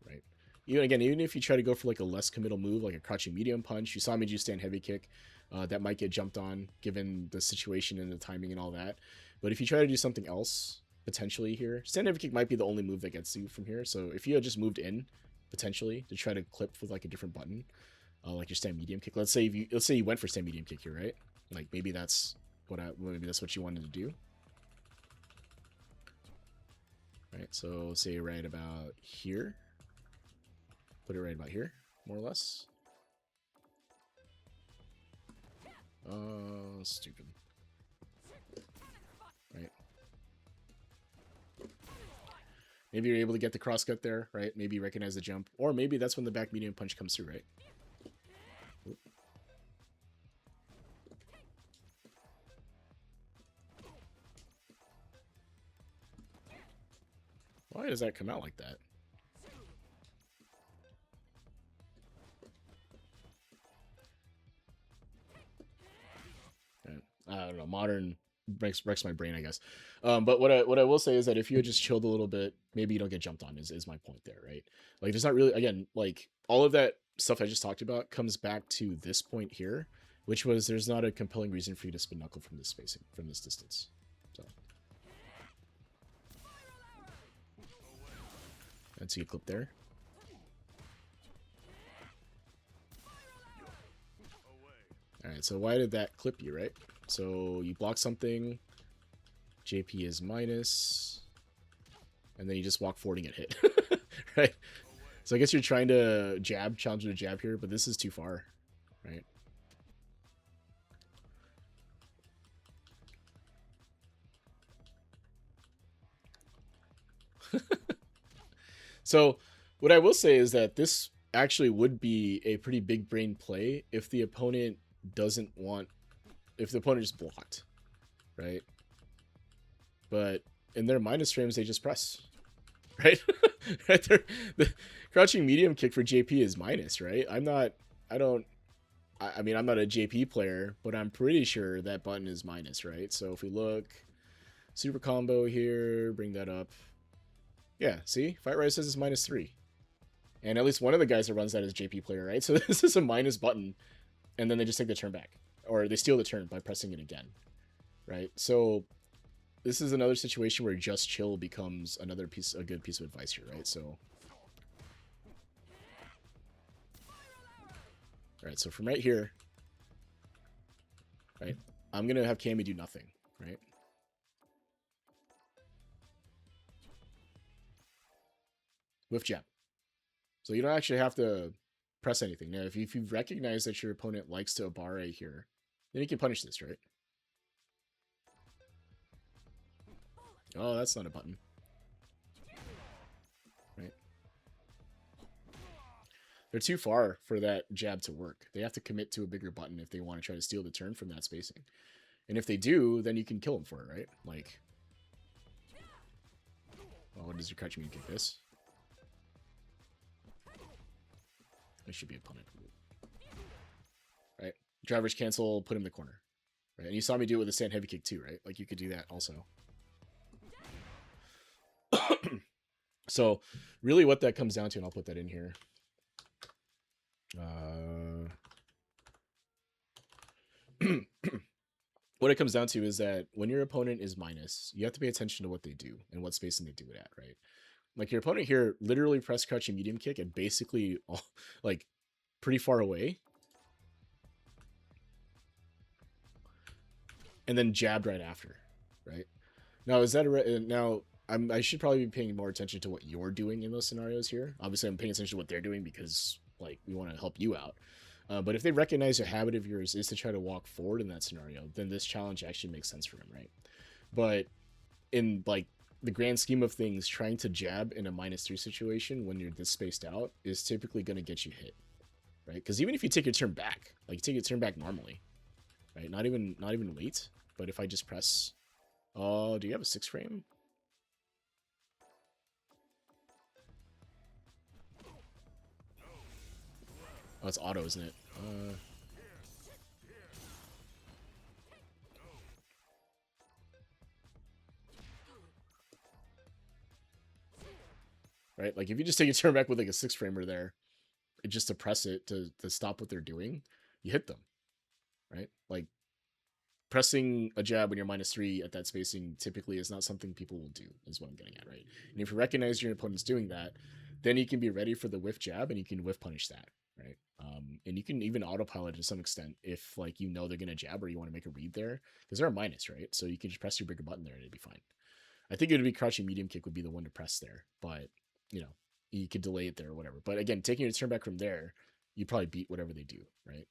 right? Even if you try to go for like a less committal move, like a crouching medium punch, you saw me just stand heavy kick, that might get jumped on given the situation and the timing and all that. But if you try to do something else potentially here, stand heavy kick might be the only move that gets you from here. So if you had just moved in potentially to try to clip with like a different button, like your stand medium kick. Let's say you went for stand medium kick here, right? Like maybe that's what you wanted to do. Right, so say right about here. Put it right about here, more or less. Stupid. Right. Maybe you're able to get the crosscut there, right? Maybe you recognize the jump. Or maybe that's when the back medium punch comes through, right? Oop. Why does that come out like that? I don't know. Modern breaks my brain, I guess. But what I will say is that if you had just chilled a little bit, maybe you don't get jumped on. Is my point there, right? Like, there's not really, again, like all of that stuff I just talked about comes back to this point here, which was there's not a compelling reason for you to spin knuckle from this spacing, from this distance. So let's see a clip there. Alright, so why did that clip you, right? So you block something, JP is minus, and then you just walk forward and get hit. Right? So I guess you're trying to jab, challenge to jab here, but this is too far, right? So what I will say is that this actually would be a pretty big brain play if the opponent doesn't want, if the opponent just blocked, right? But in their minus frames, they just press, right? Right there, the crouching medium kick for JP is minus, right? I mean, I'm not a JP player, but I'm pretty sure that button is minus, right? So if we look, super combo here, bring that up. Yeah, see? Fight Right says it's -3. And at least one of the guys that runs that is JP player, right? So this is a minus button, and then they just take the turn back. Or they steal the turn by pressing it again, right? So this is another situation where just chill becomes a good piece of advice here, right? So, alright, so from right here, right, I'm going to have Cammy do nothing, right? With jab. So you don't actually have to press anything. Now, if you recognize that your opponent likes to Abare here, then you can punish this, right? Oh, that's not a button. Right? They're too far for that jab to work. They have to commit to a bigger button if they want to try to steal the turn from that spacing. And if they do, then you can kill them for it, right? Like, oh, what does your crouch mean? Kick this? This should be a opponent. Right? Drivers cancel, put him in the corner. Right? And you saw me do it with a stand heavy kick too, right? Like, you could do that also. So, really what that comes down to, and I'll put that in here. What it comes down to is that when your opponent is minus, you have to pay attention to what they do and what spacing they do it at, right? Like, your opponent here literally press crouching medium kick and basically, like, pretty far away. And then jabbed right after, right? Now, is that now? I should probably be paying more attention to what you're doing in those scenarios here. Obviously, I'm paying attention to what they're doing because, like, we want to help you out. But if they recognize a habit of yours is to try to walk forward in that scenario, then this challenge actually makes sense for him, right? But in, like, the grand scheme of things, trying to jab in a -3 situation when you're this spaced out is typically going to get you hit, right? Because even if you take your turn back, like, you take your turn back normally, right? Not even wait. But if I just press, oh, do you have a 6 frame? Oh, it's auto, isn't it? Right? Like, if you just take a turn back with, like, a 6 framer there, just to press it to stop what they're doing, you hit them, right? Like, pressing a jab when you're -3 at that spacing typically is not something people will do, is what I'm getting at, right? And if you recognize your opponent's doing that, then you can be ready for the whiff jab and you can whiff punish that, right? And you can even autopilot to some extent if, like, you know they're going to jab or you want to make a read there, because they're a minus, right? So you can just press your bigger button there and it'd be fine. I think it would be crouching medium kick would be the one to press there, but, you know, you could delay it there or whatever. But again, taking your turn back from there, you probably beat whatever they do, right?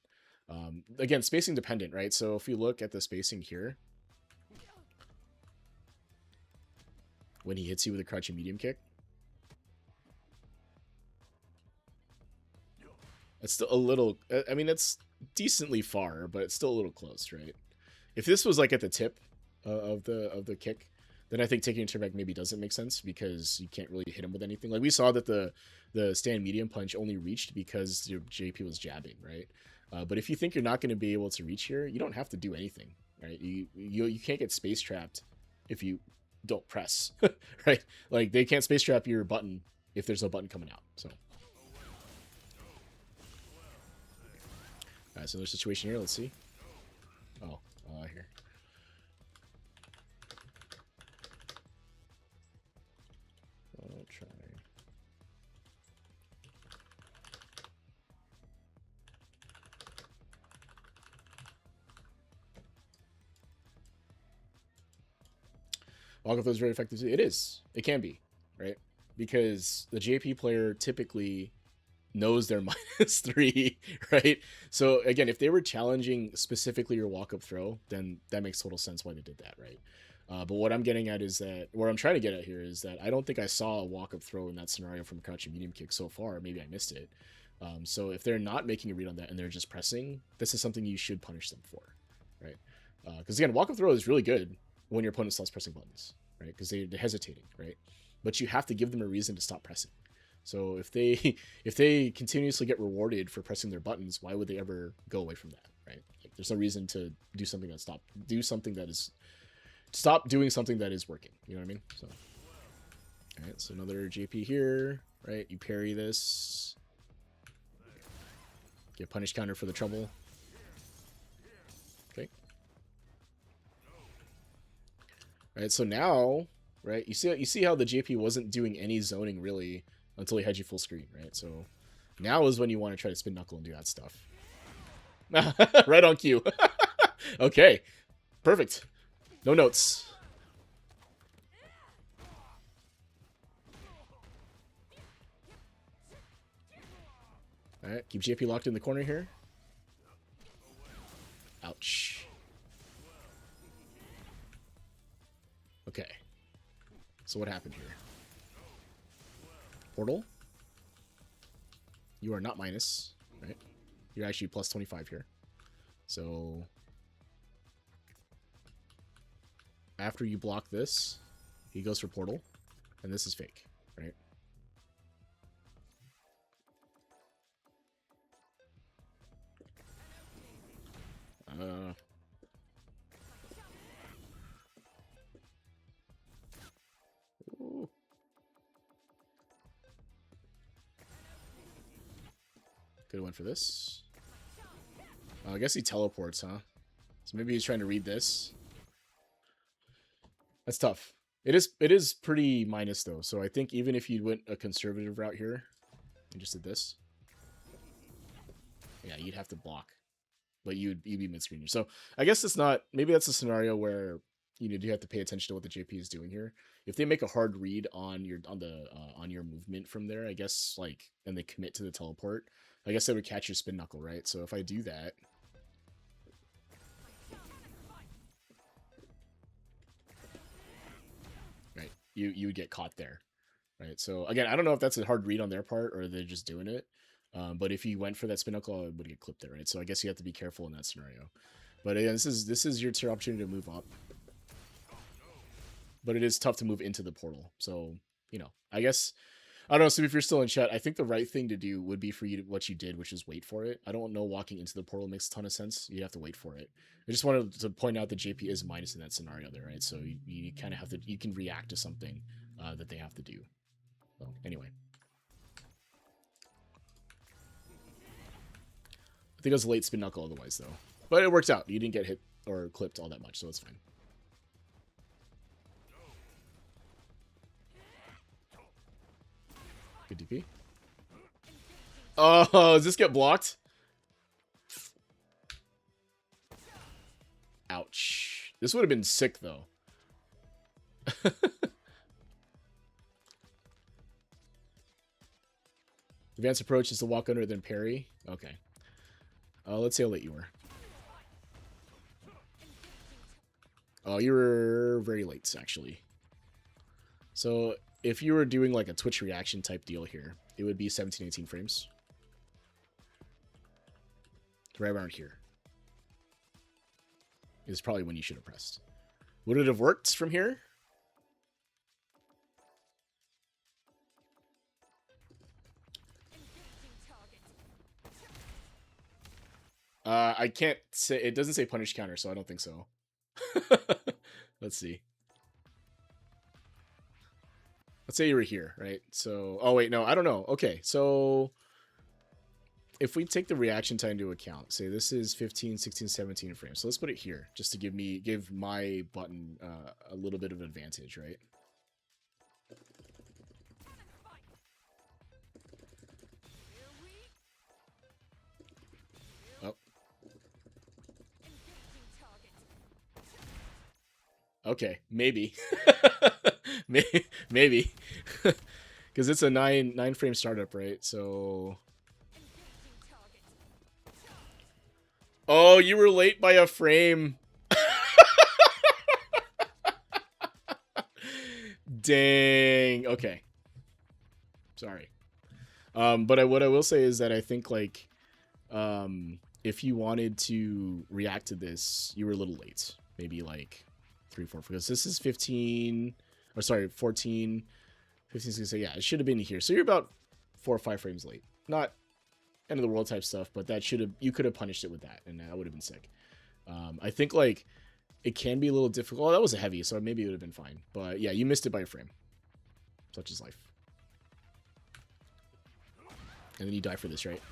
Again, spacing dependent, right? So if you look at the spacing here, when he hits you with a crouching medium kick, it's still a little, I mean, it's decently far, but it's still a little close, right? If this was like at the tip of the kick, then I think taking a turn back maybe doesn't make sense because you can't really hit him with anything. Like, we saw that the stand medium punch only reached because your JP was jabbing, right? But if you think you're not going to be able to reach here, you don't have to do anything, right? You can't get space trapped if you don't press, right? Like, they can't space trap your button if there's no button coming out. So, all right, so there's a situation here. Let's see. Walk up throw is very effective too. It is. It can be, right? Because the JP player typically knows they're -3, right? So again, if they were challenging specifically your walk up throw, then that makes total sense why they did that, right? But what I'm getting at is that, what I'm trying to get at here is that I don't think I saw a walk up throw in that scenario from crouching medium kick so far. Maybe I missed it. So if they're not making a read on that and they're just pressing, this is something you should punish them for, right? Because again, walk up throw is really good when your opponent stops pressing buttons, right? Because they're hesitating, right? But you have to give them a reason to stop pressing. So if they continuously get rewarded for pressing their buttons, why would they ever go away from that, right? Like, there's no reason to do something that stop doing something that is working. You know what I mean? So, all right. So another JP here, right? You parry this, get punish counter for the trouble. Okay. All right. So now, right? You see how the JP wasn't doing any zoning really until he had you full screen, right? So now is when you want to try to spin knuckle and do that stuff. Right on cue. Okay, perfect. No notes. All right, keep JP locked in the corner here. Ouch. Okay. So what happened here? Portal. You are not minus, right? You're actually plus 25 here. So after you block this, he goes for portal, and this is fake, right? Ooh. Could have went for this. I guess he teleports, huh? So maybe he's trying to read this. That's tough. It is pretty minus though. So I think even if you went a conservative route here and just did this, yeah, you'd have to block, but you'd be mid-screen. So I guess it's not. Maybe that's a scenario where you have to pay attention to what the JP is doing here. If they make a hard read on your movement from there, I guess, like, and they commit to the teleport, I guess they would catch your spin knuckle, right? So if I do that, right, you would get caught there, right? So again, I don't know if that's a hard read on their part or they're just doing it. But if you went for that spin knuckle, it would get clipped there, right? So I guess you have to be careful in that scenario. But again, this is your opportunity to move up. But it is tough to move into the portal. So, I guess, I don't know. So if you're still in chat, I think the right thing to do would be for you to, what you did, which is wait for it. I don't know walking into the portal makes a ton of sense. You have to wait for it. I just wanted to point out that JP is minus in that scenario there, right? So you kind of have to, you can react to something that they have to do. So anyway. I think it was a late spin knuckle otherwise, though. But it works out. You didn't get hit or clipped all that much, so it's fine. Good DP. Oh, does this get blocked? Ouch. This would have been sick, though. Advanced approach is to walk under, then parry. Okay. Let's say I'll let you were. Oh, you were very late, actually. So if you were doing like a Twitch reaction type deal here, it would be 17, 18 frames. Right around here is probably when you should have pressed. Would it have worked from here? I can't say. It doesn't say punish counter, so I don't think so. Let's see. Let's say you were here, right? So, oh wait, no, I don't know. Okay, so if we take the reaction time into account, say this is 15, 16, 17 frames. So let's put it here just to give my button a little bit of an advantage, right? Oh. Okay, maybe. Maybe. Because it's a nine frame startup, right? So. Oh, you were late by a frame. Dang. Okay. Sorry. But what I will say is that I think like, if you wanted to react to this, you were a little late. Maybe like 3, 4, because this is 15, or sorry, 14, 15, 16. Yeah, it should have been here. So you're about 4 or 5 frames late. Not end of the world type stuff, but that should have, you could have punished it with that, and that would have been sick. I think like it can be a little difficult. Oh, that was a heavy, so maybe it would have been fine. But yeah, you missed it by a frame. Such is life. And then you die for this, right?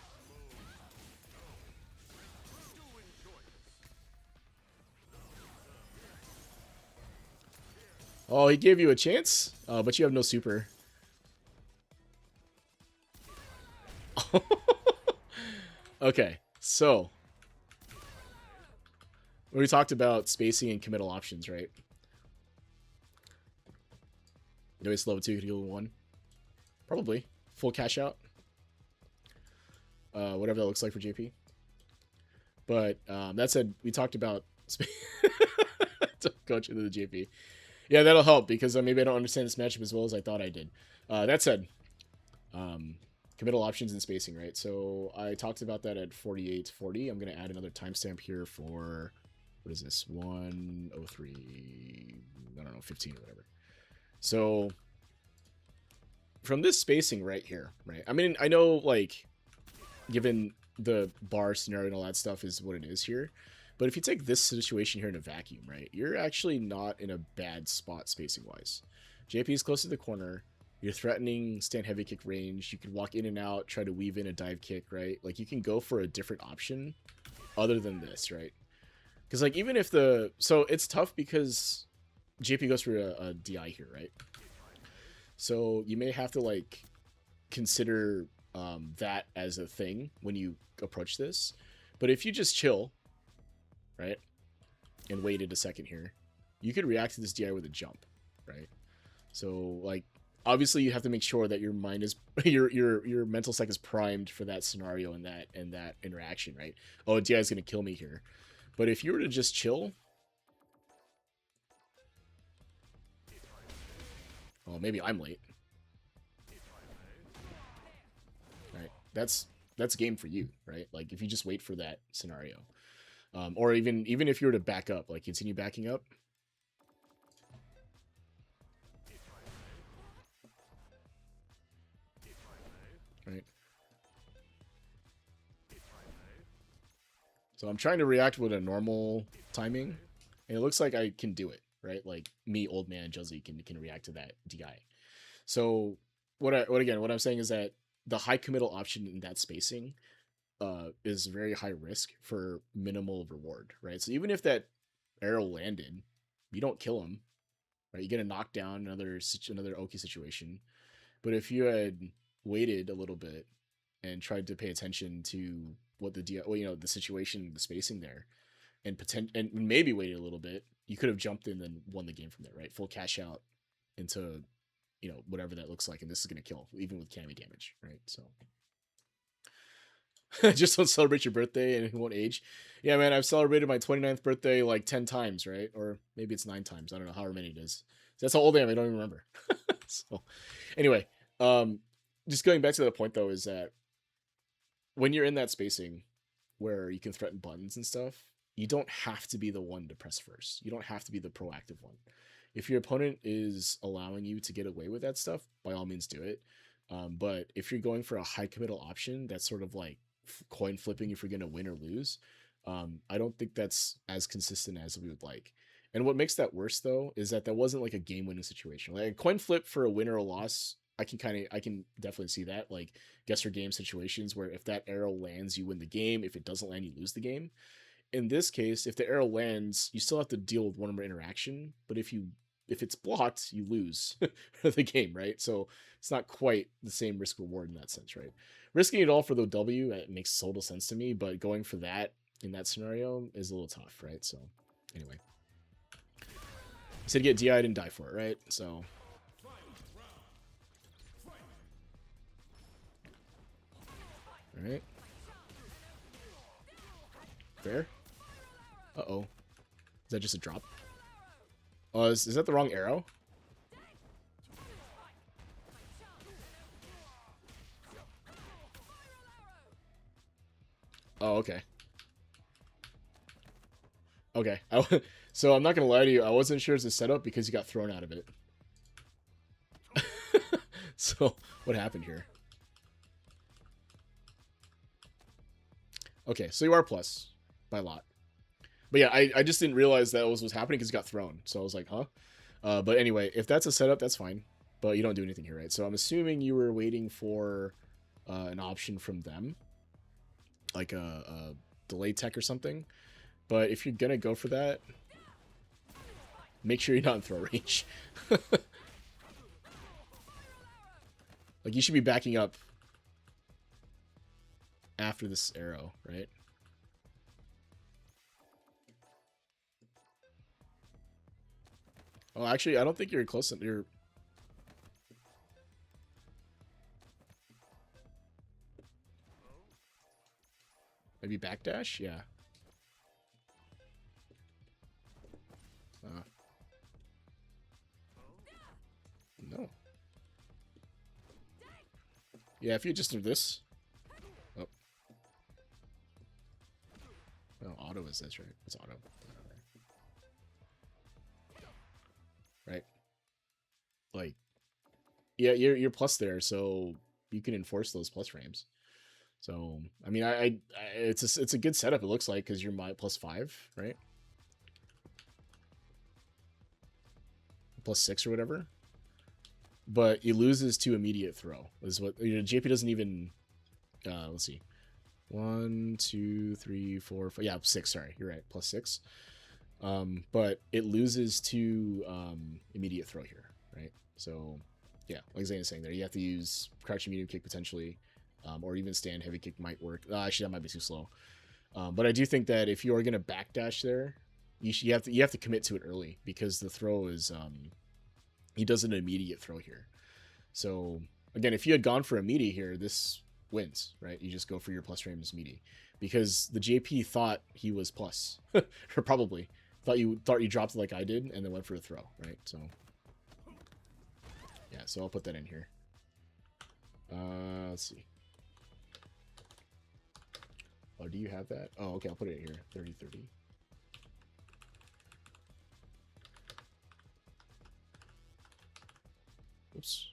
Oh, he gave you a chance? But you have no super. Okay, so we talked about spacing and committal options, right? Do we slow 2 could heal 1? Probably. Full cash out. Whatever that looks like for JP. But that said, we talked about coach into the JP. Yeah, that'll help because maybe I don't understand this matchup as well as I thought I did. That said, committal options and spacing, right? So I talked about that at 48:40. I'm going to add another timestamp here for, what is this? 1:03, I don't know, 15 or whatever. So from this spacing right here, right? I mean, I know like given the bar scenario and all that stuff is what it is here. But if you take this situation here in a vacuum, right, you're actually not in a bad spot spacing-wise. JP is close to the corner. You're threatening stand heavy kick range. You can walk in and out, try to weave in a dive kick, right? Like, you can go for a different option other than this, right? Because, like, even if the... So, it's tough because JP goes for a DI here, right? So, you may have to, like, consider that as a thing when you approach this. But if you just chill... right, and waited a second here, you could react to this DI with a jump, right? So like obviously you have to make sure that your mind is your mental psyche is primed for that scenario and that interaction, right? Oh, DI is gonna kill me here. But if you were to just chill, oh, maybe I'm late. Right, that's game for you, right? Like if you just wait for that scenario. Or even if you were to back up, like continue backing up. Right. So I'm trying to react with a normal timing, and it looks like I can do it, right? Like me, old man Juzzy can react to that DI. So what I'm saying is that the high committal option in that spacing is very high risk for minimal reward, right? So even if that arrow landed, you don't kill him, right? You get a knockdown, another Oki situation. But if you had waited a little bit and tried to pay attention to what the situation, the spacing there, and maybe waited a little bit, you could have jumped in and won the game from there, right? Full cash out into whatever that looks like, and this is gonna kill even with Cammy damage, right? So. Just don't celebrate your birthday and it won't age. Yeah, man, I've celebrated my 29th birthday like 10 times, right? Or maybe it's 9 times. I don't know however many it is. That's how old I am. I don't even remember. So anyway, just going back to the point though, is that when you're in that spacing where you can threaten buttons and stuff, you don't have to be the one to press first. You don't have to be the proactive one. If your opponent is allowing you to get away with that stuff, by all means do it. But if you're going for a high committal option, that's sort of like coin flipping if you're going to win or lose. I don't think that's as consistent as we would like. And what makes that worse though is that wasn't like a game winning situation. Like a coin flip for a win or a loss, I can definitely see that, like guess your game situations where if that arrow lands, you win the game. If it doesn't land, you lose the game. In this case, if the arrow lands, you still have to deal with one more interaction. But if it's blocked, you lose the game, right? So it's not quite the same risk reward in that sense, right? Risking it all for the W, it makes total sense to me, but going for that in that scenario is a little tough, right? So anyway. said get DI'd and die for it, right? So. Alright. Fair. Uh-oh. Is that just a drop? Oh, is that the wrong arrow? Oh, okay. Okay. So I'm not gonna lie to you, I wasn't sure it's a setup because you got thrown out of it. So, what happened here? Okay, so you are plus by a lot. But yeah, I just didn't realize that was happening because you got thrown. So I was like, huh? But anyway, if that's a setup, that's fine. But you don't do anything here, right? So I'm assuming you were waiting for an option from them. Like a delay tech or something. But if you're going to go for that, make sure you're not in throw range. Like, you should be backing up after this arrow, right? Oh, actually, I don't think you're close. You're... Maybe backdash? Yeah. No. Yeah, if you just do this. Oh. No, auto is this, right? It's auto. Right. Like, yeah, you're plus there, so you can enforce those plus frames. So, I mean, it's a good setup. It looks like because you're my +5, right? +6 or whatever. But it loses to immediate throw. Is what JP doesn't even. Let's see, 1, 2, 3, 4, 5. Yeah, 6. Sorry, you're right. +6. But it loses to immediate throw here, right? So, yeah, like Zane is saying there, you have to use crouching medium kick potentially, or even stand heavy kick might work. Actually, that might be too slow. But I do think that if you are going to backdash there, you have to commit to it early because the throw is he does an immediate throw here. So again, if you had gone for a meaty here, this wins, right? You just go for your plus frames meaty because the JP thought he was plus, or probably thought you dropped it like I did and then went for a throw, right? So yeah, so I'll put that in here. Let's see. Oh, do you have that? Oh, okay, I'll put it in here. 30, 30. Oops.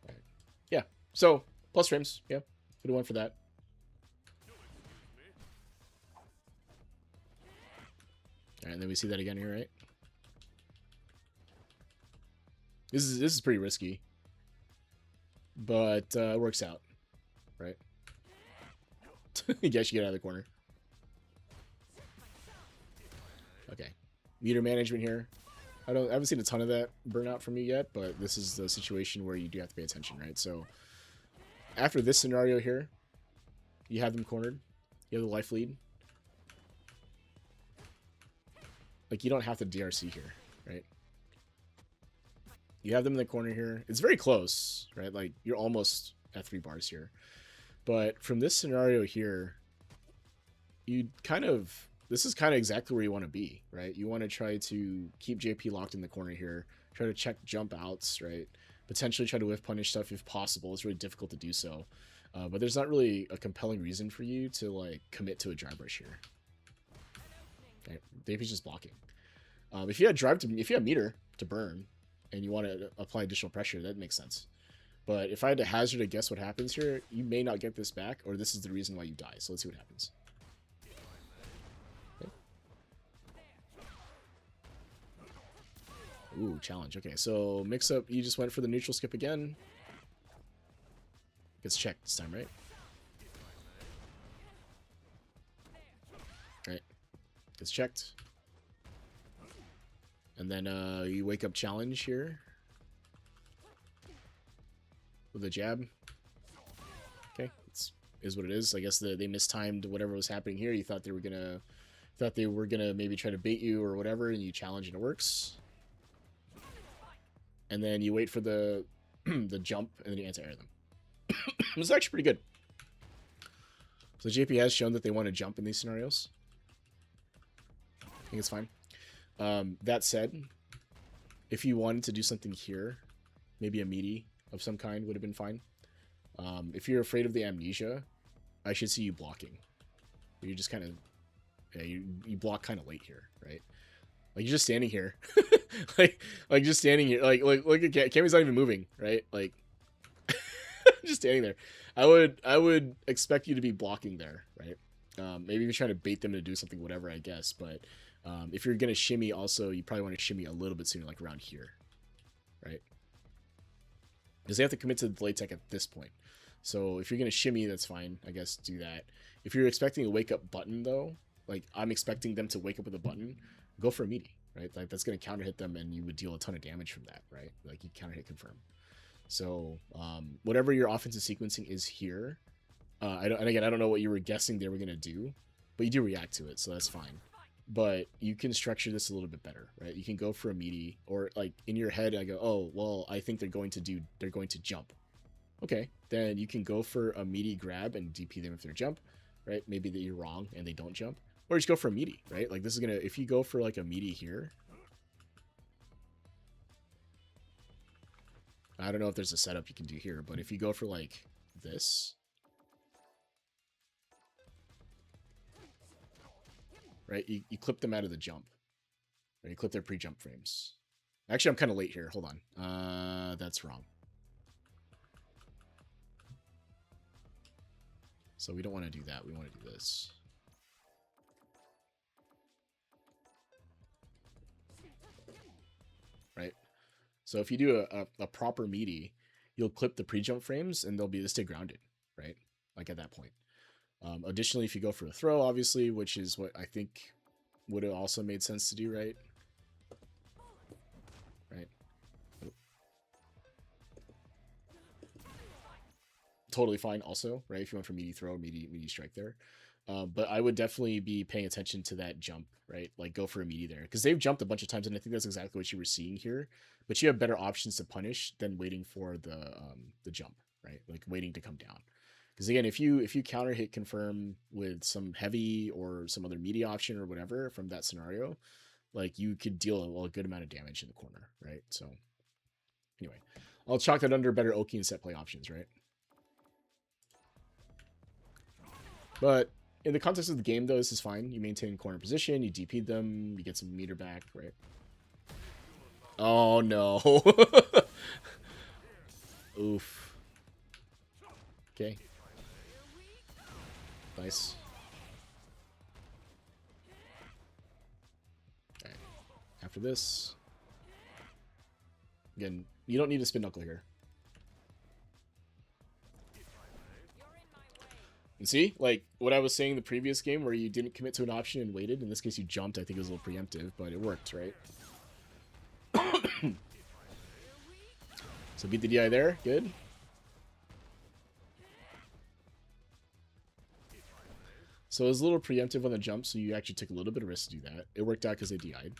Right. Yeah. So plus frames. Yeah. Could have went for that. All right, and then we see that again here, right? This is pretty risky, but it works out, right? You guys should get out of the corner. Okay, meter management here. I haven't seen a ton of that burnout from you yet, but this is the situation where you do have to pay attention, right? So after this scenario here, you have them cornered. You have the life lead. Like, you don't have to DRC here, right? You have them in the corner here. It's very close, right? Like, you're almost at 3 bars here. But from this scenario here, you kind of... This is kind of exactly where you want to be, right? You want to try to keep JP locked in the corner here. Try to check jump outs, right? Potentially try to whiff punish stuff if possible. It's really difficult to do so. But there's not really a compelling reason for you to, like, commit to a drive rush here. Okay, JP's just blocking. If you had meter to burn, and you want to apply additional pressure, that makes sense. But if I had to hazard a guess what happens here, you may not get this back, or this is the reason why you die. So let's see what happens. Okay. Ooh, challenge. Okay, so mix up. You just went for the neutral skip again. Gets checked this time, right? Right. Gets checked. And then you wake up challenge here with a jab. Okay, it's is what it is. I guess they mistimed whatever was happening here. You thought they were gonna maybe try to bait you or whatever, and you challenge and it works. And then you wait for the the jump, and then you anti-air them. It's actually pretty good. So JP has shown that they want to jump in these scenarios. I think it's fine. That said, if you wanted to do something here, maybe a meaty of some kind would have been fine. If you're afraid of the amnesia, I should see you blocking. But you're just kind of, yeah, you block kind of late here, right? Like, you're just standing here. like just standing here. Like, look at Cammy's not even moving, right? Like, just standing there. I would expect you to be blocking there, right? Maybe you're trying to bait them to do something, whatever, I guess. But if you're gonna shimmy, also, you probably want to shimmy a little bit sooner, like around here, right? Because they have to commit to the delay tech at this point. So if you're gonna shimmy, that's fine. I guess do that. If you're expecting a wake up button, though, like I'm expecting them to wake up with a button, go for a meaty, right? Like that's gonna counter hit them, and you would deal a ton of damage from that, right? Like you counter hit confirm. So whatever your offensive sequencing is here, and again, I don't know what you were guessing they were gonna do, but you do react to it, so that's fine. But you can structure this a little bit better, right? You can go for a meaty, or like in your head, I go, oh, well, I think they're going to jump. Okay, then you can go for a meaty grab and DP them if they're jump, right? Maybe that you're wrong and they don't jump, or just go for a meaty, right? Like this is gonna, if you go for like a meaty here, I don't know if there's a setup you can do here, but if you go for like this, right, you clip them out of the jump, right? You clip their pre-jump frames. Actually, I'm kind of late here. Hold on. That's wrong. So we don't want to do that. We want to do this. Right? So if you do a proper meaty, you'll clip the pre-jump frames and they'll stay grounded, right? Like at that point. Additionally, if you go for a throw, obviously, which is what I think would have also made sense to do, right? Right. Totally fine also, right? If you went for meaty throw, meaty strike there. But I would definitely be paying attention to that jump, right? Like go for a meaty there. Because they've jumped a bunch of times, and I think that's exactly what you were seeing here. But you have better options to punish than waiting for the jump, right? Like waiting to come down. Because again, if you counter hit confirm with some heavy or some other meaty option or whatever from that scenario, like you could deal a good amount of damage in the corner, right? So anyway, I'll chalk that under better Oki and set play options, right? But in the context of the game, though, this is fine. You maintain corner position, you DP'd them, you get some meter back, right? Oh, no. Oof. Okay. Nice. Alright. After this. Again, you don't need to spin knuckle here. And see, like what I was saying in the previous game where you didn't commit to an option and waited. In this case, you jumped. I think it was a little preemptive, but it worked, right? So beat the DI there. Good. So it was a little preemptive on the jump, so you actually took a little bit of risk to do that. It worked out because they DI'd.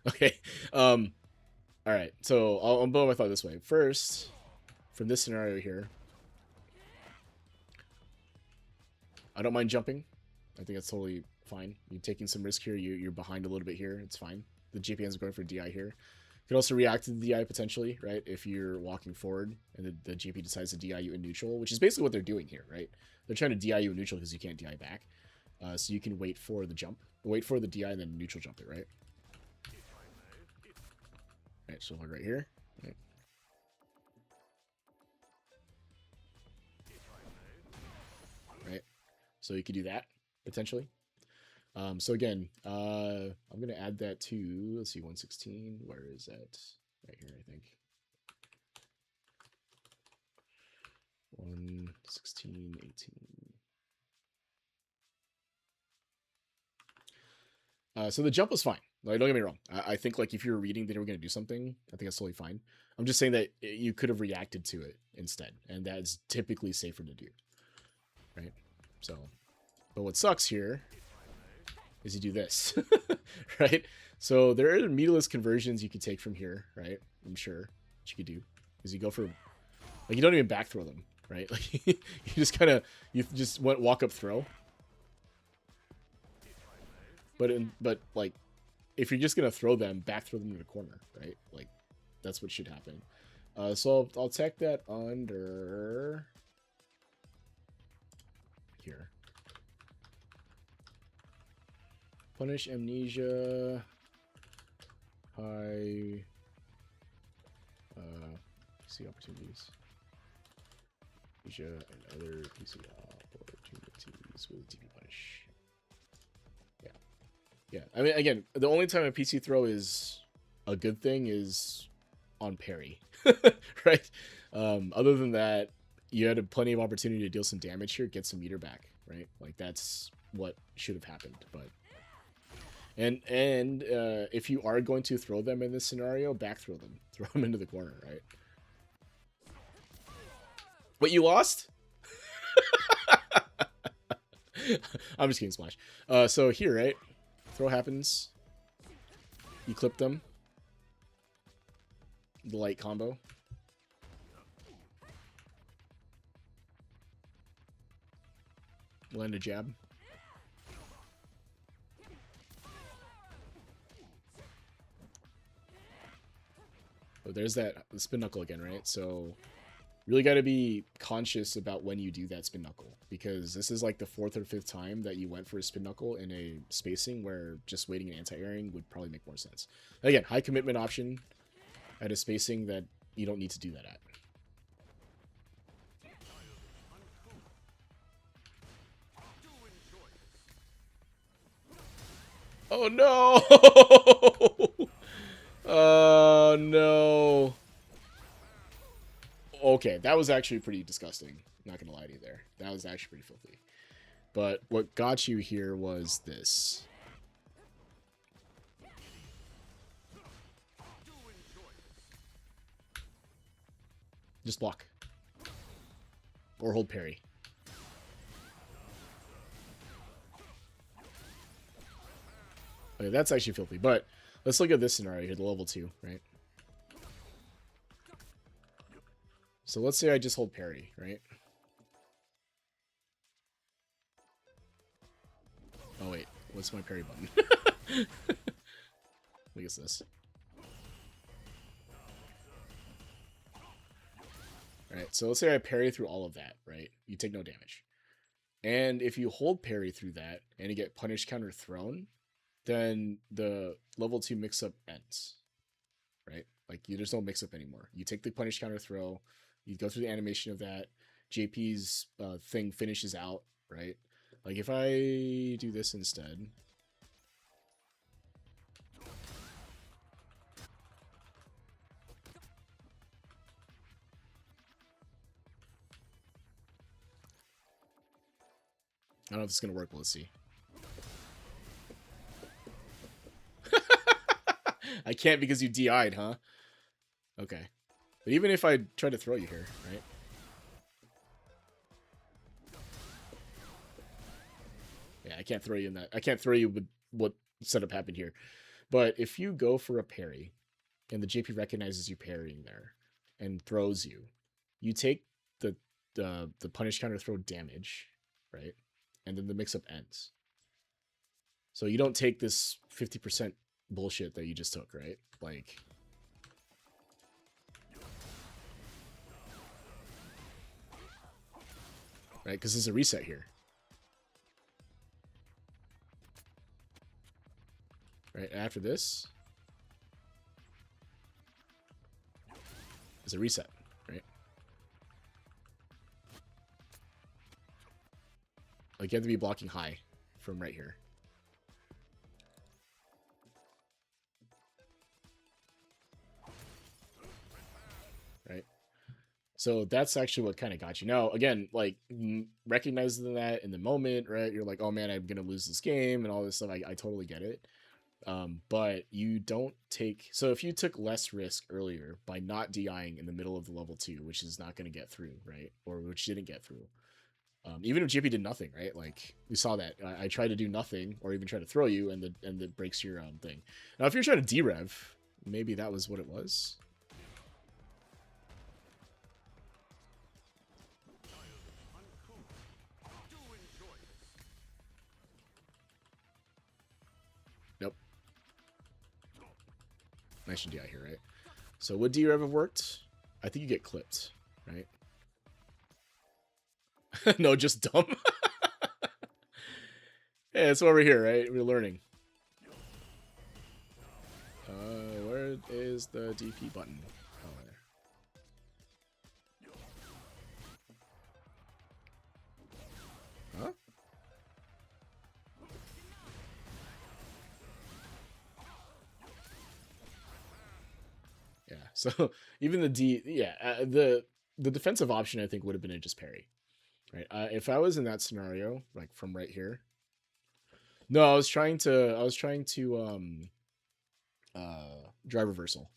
Okay. All right. So I'll blow my thought this way. First, from this scenario here, I don't mind jumping. I think that's totally fine. You're taking some risk here. You're behind a little bit here. It's fine. The GPN's going for DI here. You could also react to the DI potentially, right? If you're walking forward and the GP decides to DI you in neutral, which is basically what they're doing here, right? They're trying to DI you in neutral because you can't DI back. So you can wait for the jump. Wait for the DI and then neutral jump it, right? Alright, so right here. Right. Right. So you could do that, potentially. So again, I'm going to add that to, let's see, 116. Where is that? Right here, I think. 116, 18. So the jump was fine, Like, don't get me wrong. I think like if you were reading they were going to do something, I think that's totally fine. I'm just saying that you could have reacted to it instead, and that's typically safer to do, right? So, but what sucks here is you do this, right? So there are meterless conversions you could take from here, right? I'm sure what you could do is you go for, like, you don't even back throw them, right? Like you just kind of walk up throw. But like if you're just gonna throw them, back throw them in the corner, right? Like that's what should happen. So I'll tech that under here. Punish amnesia. High. PC opportunities. Amnesia and other PC opportunities with TP punish. Yeah. I mean, again, the only time a PC throw is a good thing is on parry, right? Other than that, you had plenty of opportunity to deal some damage here, get some meter back, right? Like that's what should have happened. But and if you are going to throw them in this scenario, back throw them, throw them into the corner, right? What, you lost? I'm just kidding, Splash. So here, right? Throw happens. You clip them. The light combo. Land a jab. Oh, there's that spin knuckle again, right? So really got to be conscious about when you do that spin knuckle, because this is like the 4th or 5th time that you went for a spin knuckle in a spacing where just waiting and anti-airing would probably make more sense. Again, high commitment option at a spacing that you don't need to do that at. Oh no! Oh no! Okay, that was actually pretty disgusting. Not gonna lie to you there. That was actually pretty filthy. But what got you here was this. Just block. Or hold parry. Okay, that's actually filthy. But let's look at this scenario here, the level 2, right? So let's say I just hold parry, right? Oh wait, what's my parry button? Look at this. Alright, so let's say I parry through all of that, right? You take no damage. And if you hold parry through that and you get punish counter thrown, then the level 2 mix-up ends, right? Like, there's no mix-up anymore. You take the punish counter throw, you go through the animation of that, JP's thing finishes out, right? Like, if I do this instead... I don't know if it's going to work, but let's see. I can't because you DI'd, huh? Okay. But even if I try to throw you here, right? Yeah, I can't throw you in that. I can't throw you with what setup happened here. But if you go for a parry, and the JP recognizes you parrying there, and throws you, you take the punish counter throw damage, right? And then the mix-up ends. So you don't take this 50% bullshit that you just took, right? Like... Right? Because there's a reset here. Right? After this... there's a reset, right? Like, you have to be blocking high from right here. Right? So that's actually what kind of got you. Now, again, like, recognizing that in the moment, right? You're like, oh man, I'm going to lose this game and all this stuff. I totally get it. But you don't take, so if you took less risk earlier by not DIing in the middle of the level 2, which is not going to get through, right? Or which didn't get through. Even if JP did nothing, right? Like we saw that I tried to do nothing or even try to throw you and it breaks your thing. Now, if you're trying to derev, maybe that was what it was. Nope. Nice DI here, right? So would derev have worked? I think you get clipped, right? No, just dumb. Yeah, it's over here, right? We're learning. Where is the DP button? Oh, there. Huh? Yeah. So even the the defensive option I think would have been a just parry, right? If I was in that scenario, like from right here. No, I was trying to drive reversal.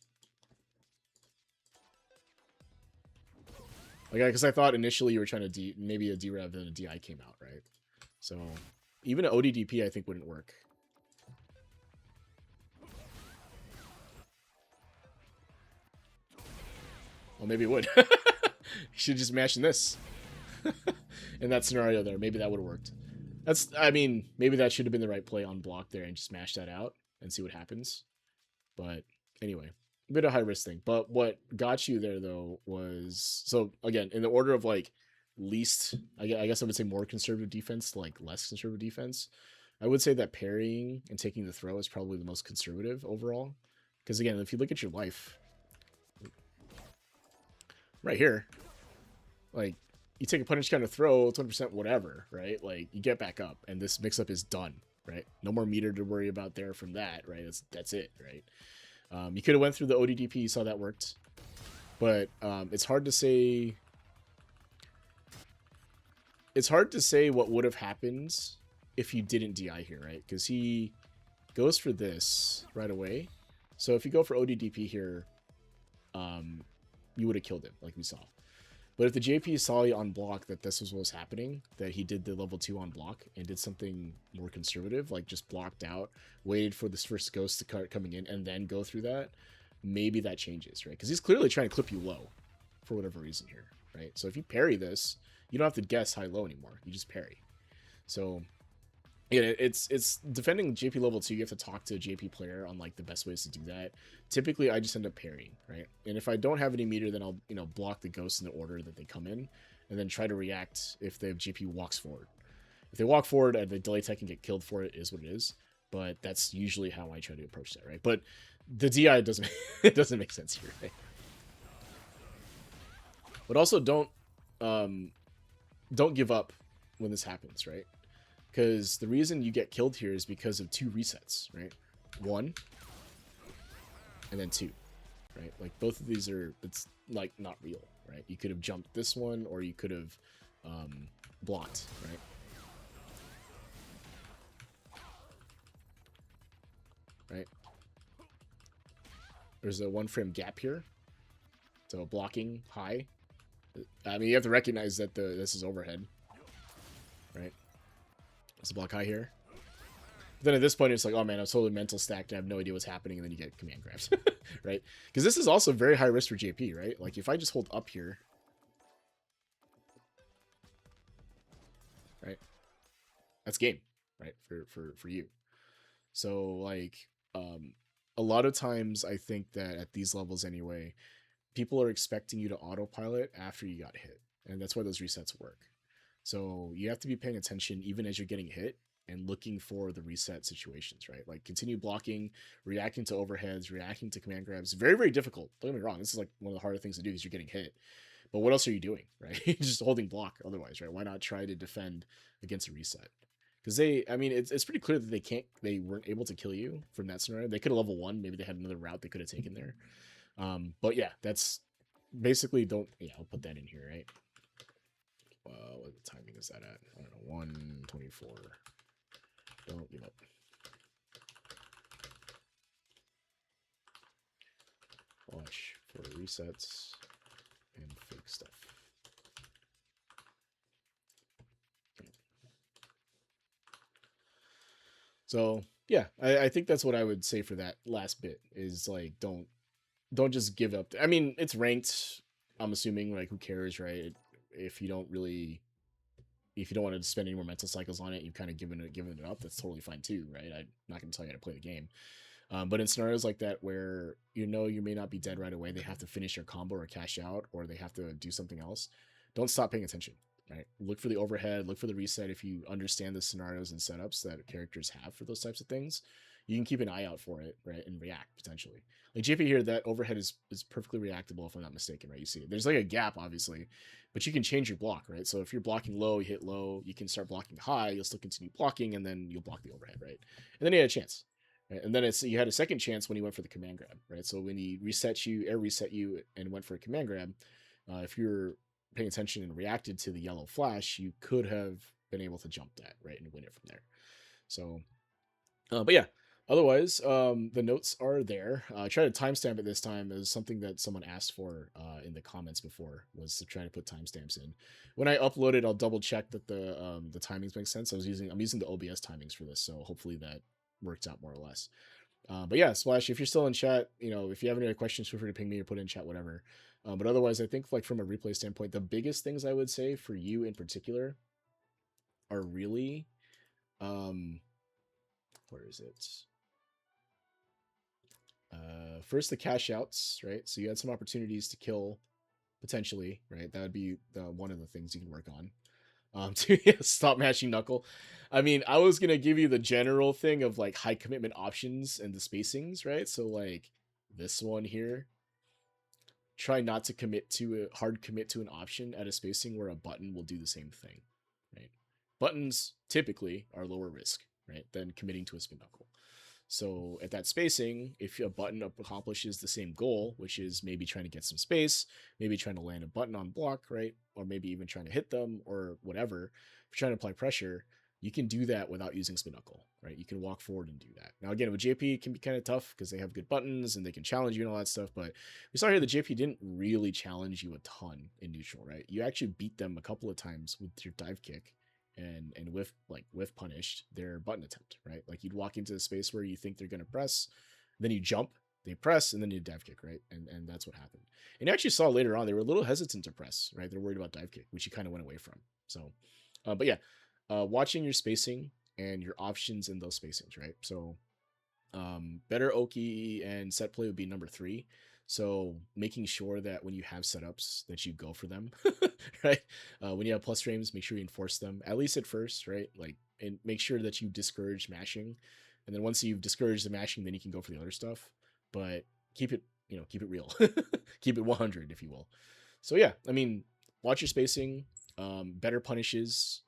Like, because I thought initially you were trying to maybe a derev and a DI came out, right? So even an ODDP I think wouldn't work. Well, maybe it would. You should just mash in this. In that scenario there, maybe that would have worked. I mean, maybe that should have been the right play on block there and just smash that out and see what happens. But anyway, a bit of high risk thing. But what got you there though was, so again, in the order of like least, I guess I would say more conservative defense to like less conservative defense. I would say that parrying and taking the throw is probably the most conservative overall. Because again, if you look at your life, right here, like you take a punish counter throw, 20% whatever, right? Like you get back up and this mix up is done, right? No more meter to worry about there from that, right? That's it, right? You could have went through the ODDP, you saw that worked. But it's hard to say. It's hard to say what would have happened if you didn't DI here, right? Because he goes for this right away. So if you go for ODDP here, you would have killed him, like we saw. But if the JP saw you on block that this was what was happening, that he did the level 2 on block and did something more conservative, like just blocked out, waited for this first ghost to start coming in, and then go through that, maybe that changes, right? Because he's clearly trying to clip you low for whatever reason here, right? So if you parry this, you don't have to guess high-low anymore. You just parry. So yeah, it's defending JP level 2, you have to talk to a JP player on like the best ways to do that. Typically I just end up parrying, right? And if I don't have any meter, then I'll, you know, block the ghosts in the order that they come in and then try to react if the JP walks forward. If they walk forward and the delay tech can get killed for it, is what it is. But that's usually how I try to approach that, right? But the DI doesn't it doesn't make sense here, right? But also don't give up when this happens, right? Because the reason you get killed here is because of 2 resets, right? 1, and then 2, right? Like, both of these are, it's, like, not real, right? You could have jumped this one, or you could have blocked, right? Right? There's a 1-frame gap here. So, blocking high. I mean, you have to recognize that this is overhead, right? Let's block high here. But then at this point, it's like, oh man, I was totally mental stacked and I have no idea what's happening, and then you get command grabs, right? Because this is also very high risk for JP, right? Like if I just hold up here, right? That's game, right? For you. So like, a lot of times I think that at these levels anyway, people are expecting you to autopilot after you got hit, and that's why those resets work. So you have to be paying attention even as you're getting hit and looking for the reset situations, right? Like continue blocking, reacting to overheads, reacting to command grabs. Very, very difficult. Don't get me wrong. This is like one of the harder things to do because you're getting hit. But what else are you doing, right? Just holding block otherwise, right? Why not try to defend against a reset? Because I mean, it's pretty clear that they weren't able to kill you from that scenario. They could have level 1. Maybe they had another route they could have taken there. But yeah, that's basically I'll put that in here, right? What timing is that at? I don't know, 1:24. Don't give up. Watch for resets and fake stuff. So yeah, I think that's what I would say for that last bit is like don't just give up. I mean, it's ranked. I'm assuming like who cares, right? If you don't really if you don't want to spend any more mental cycles on it, you've kind of given it up. That's totally fine too, right? I'm not going to tell you how to play the game. But in scenarios like that where you know you may not be dead right away, they have to finish their combo or cash out, or they have to do something else. Don't stop paying attention. Right? Look for the overhead. Look for the reset. If you understand the scenarios and setups that characters have for those types of things, you can keep an eye out for it, right, and react potentially. Like JP here, that overhead is perfectly reactable if I'm not mistaken, right? You see it. There's like a gap, obviously, but you can change your block, right? So if you're blocking low, you hit low, you can start blocking high. You'll still continue blocking, and then you'll block the overhead, right? And then you had a chance. Right? And then you had a second chance when he went for the command grab, right? So when he air reset you, and went for a command grab, if you're paying attention and reacted to the yellow flash, you could have been able to jump that, right, and win it from there. So, but yeah, otherwise, the notes are there. Try to timestamp it this time is something that someone asked for in the comments before, was to try to put timestamps in. When I upload it, I'll double check that the timings make sense. I'm using the OBS timings for this, so hopefully that worked out more or less. But yeah, Splash, if you're still in chat, if you have any other questions, feel free to ping me or put in chat, whatever. But otherwise, I think like from a replay standpoint, the biggest things I would say for you in particular are really, where is it? First the cash outs, right? So you had some opportunities to kill potentially, right? That would be one of the things you can work on. To stop matching knuckle. I mean, I was gonna give you the general thing of like high commitment options and the spacings, right? So like this one here, try not to hard commit to an option at a spacing where a button will do the same thing, right? Buttons typically are lower risk, right, than committing to a spin knuckle. So at that spacing, if a button accomplishes the same goal, which is maybe trying to get some space, maybe trying to land a button on block, right, or maybe even trying to hit them or whatever, if you're trying to apply pressure, you can do that without using spin knuckle, right? You can walk forward and do that. Now, again, with JP, it can be kind of tough because they have good buttons and they can challenge you and all that stuff. But we saw here that JP didn't really challenge you a ton in neutral, right? You actually beat them a couple of times with your dive kick and whiff punished their button attempt, right? Like you'd walk into a space where you think they're going to press, then you jump, they press, and then you dive kick, right? And that's what happened. And you actually saw later on they were a little hesitant to press, right? They're worried about dive kick, which you kind of went away from. So, but yeah, watching your spacing and your options in those spacings, right? So, better Oki and set play would be number 3. So making sure that when you have setups that you go for them, right? When you have plus frames, make sure you enforce them at least at first, right? Like, and make sure that you discourage mashing, and then once you've discouraged the mashing, then you can go for the other stuff. But keep it real, keep it 100, if you will. So yeah, I mean, watch your spacing. Better punishes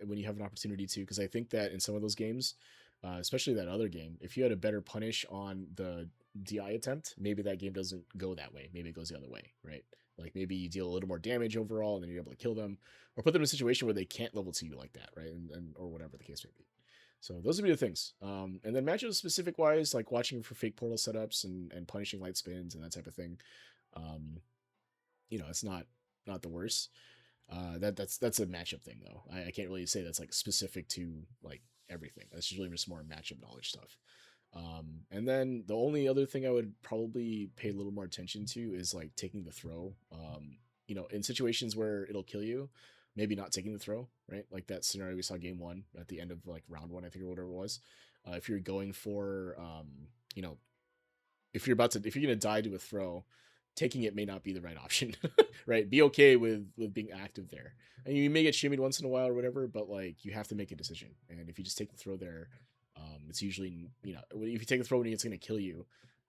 when you have an opportunity to, because I think that in some of those games, especially that other game, if you had a better punish on the DI attempt, maybe that game doesn't go that way. Maybe it goes the other way, right? Like maybe you deal a little more damage overall, and then you're able to kill them, or put them in a situation where they can't level to you like that, right? And or whatever the case may be. So those would be the things. And then matchup specific wise, like watching for fake portal setups and punishing light spins and that type of thing. It's not the worst. That's a matchup thing though. I can't really say that's like specific to like everything. That's usually just more matchup knowledge stuff. And then the only other thing I would probably pay a little more attention to is like taking the throw. In situations where it'll kill you, maybe not taking the throw, right? Like that scenario we saw game 1 at the end of like round 1, I think, or whatever it was. If you're going for, if you're gonna die to a throw, taking it may not be the right option, right? Be okay with being active there. And you may get shimmied once in a while or whatever, but like you have to make a decision. And if you just take the throw there, it's usually, if you take the throw when it's going to kill you,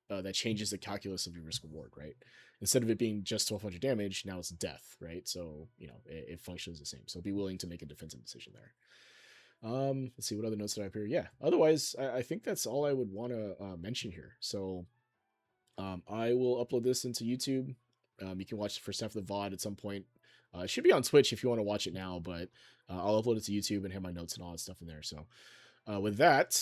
that changes the calculus of your risk reward, right? Instead of it being just 1200 damage, now it's death, right? So, it functions the same. So be willing to make a defensive decision there. Let's see what other notes that I have here. Yeah. Otherwise, I think that's all I would want to mention here. So, I will upload this into YouTube. You can watch the first half of the VOD at some point. It should be on Twitch if you want to watch it now, but I'll upload it to YouTube and have my notes and all that stuff in there. So with that,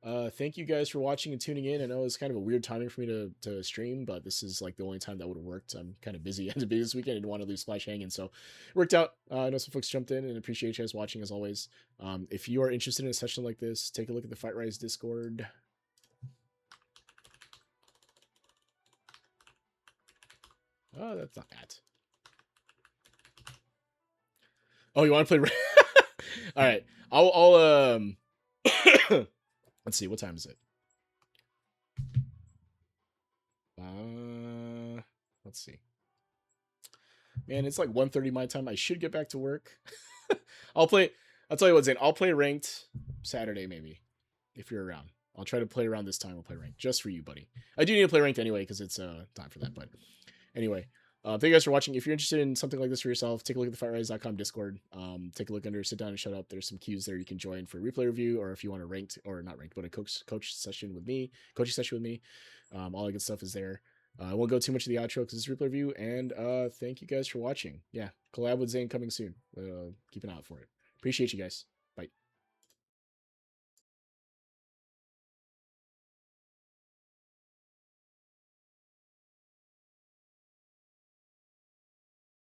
Thank you guys for watching and tuning in. I know it's kind of a weird timing for me to stream, but this is like the only time that would have worked. I'm kind of busy this weekend. I didn't want to leave Splash hanging, so it worked out. I know some folks jumped in and appreciate you guys watching as always. If you are interested in a session like this, take a look at the Fight Rise Discord. Oh, that's not bad. Oh, you want to play? All right, I'll let's see, what time is it? Let's see. Man, it's like 1:30 my time. I should get back to work. I'll tell you what, Zane. I'll play ranked Saturday maybe, if you're around. I'll try to play around this time. I'll play ranked just for you, buddy. I do need to play ranked anyway because it's time for that. But anyway, thank you guys for watching. If you're interested in something like this for yourself, take a look at the fightrise.com Discord. Take a look under Sit Down and Shut Up. There's some queues there you can join for a replay review, or if you want a ranked, or not ranked, but a coaching session with me. All the good stuff is there. I won't go too much of the outro because it's a replay review, and thank you guys for watching. Yeah, collab with Zane coming soon. Keep an eye out for it. Appreciate you guys.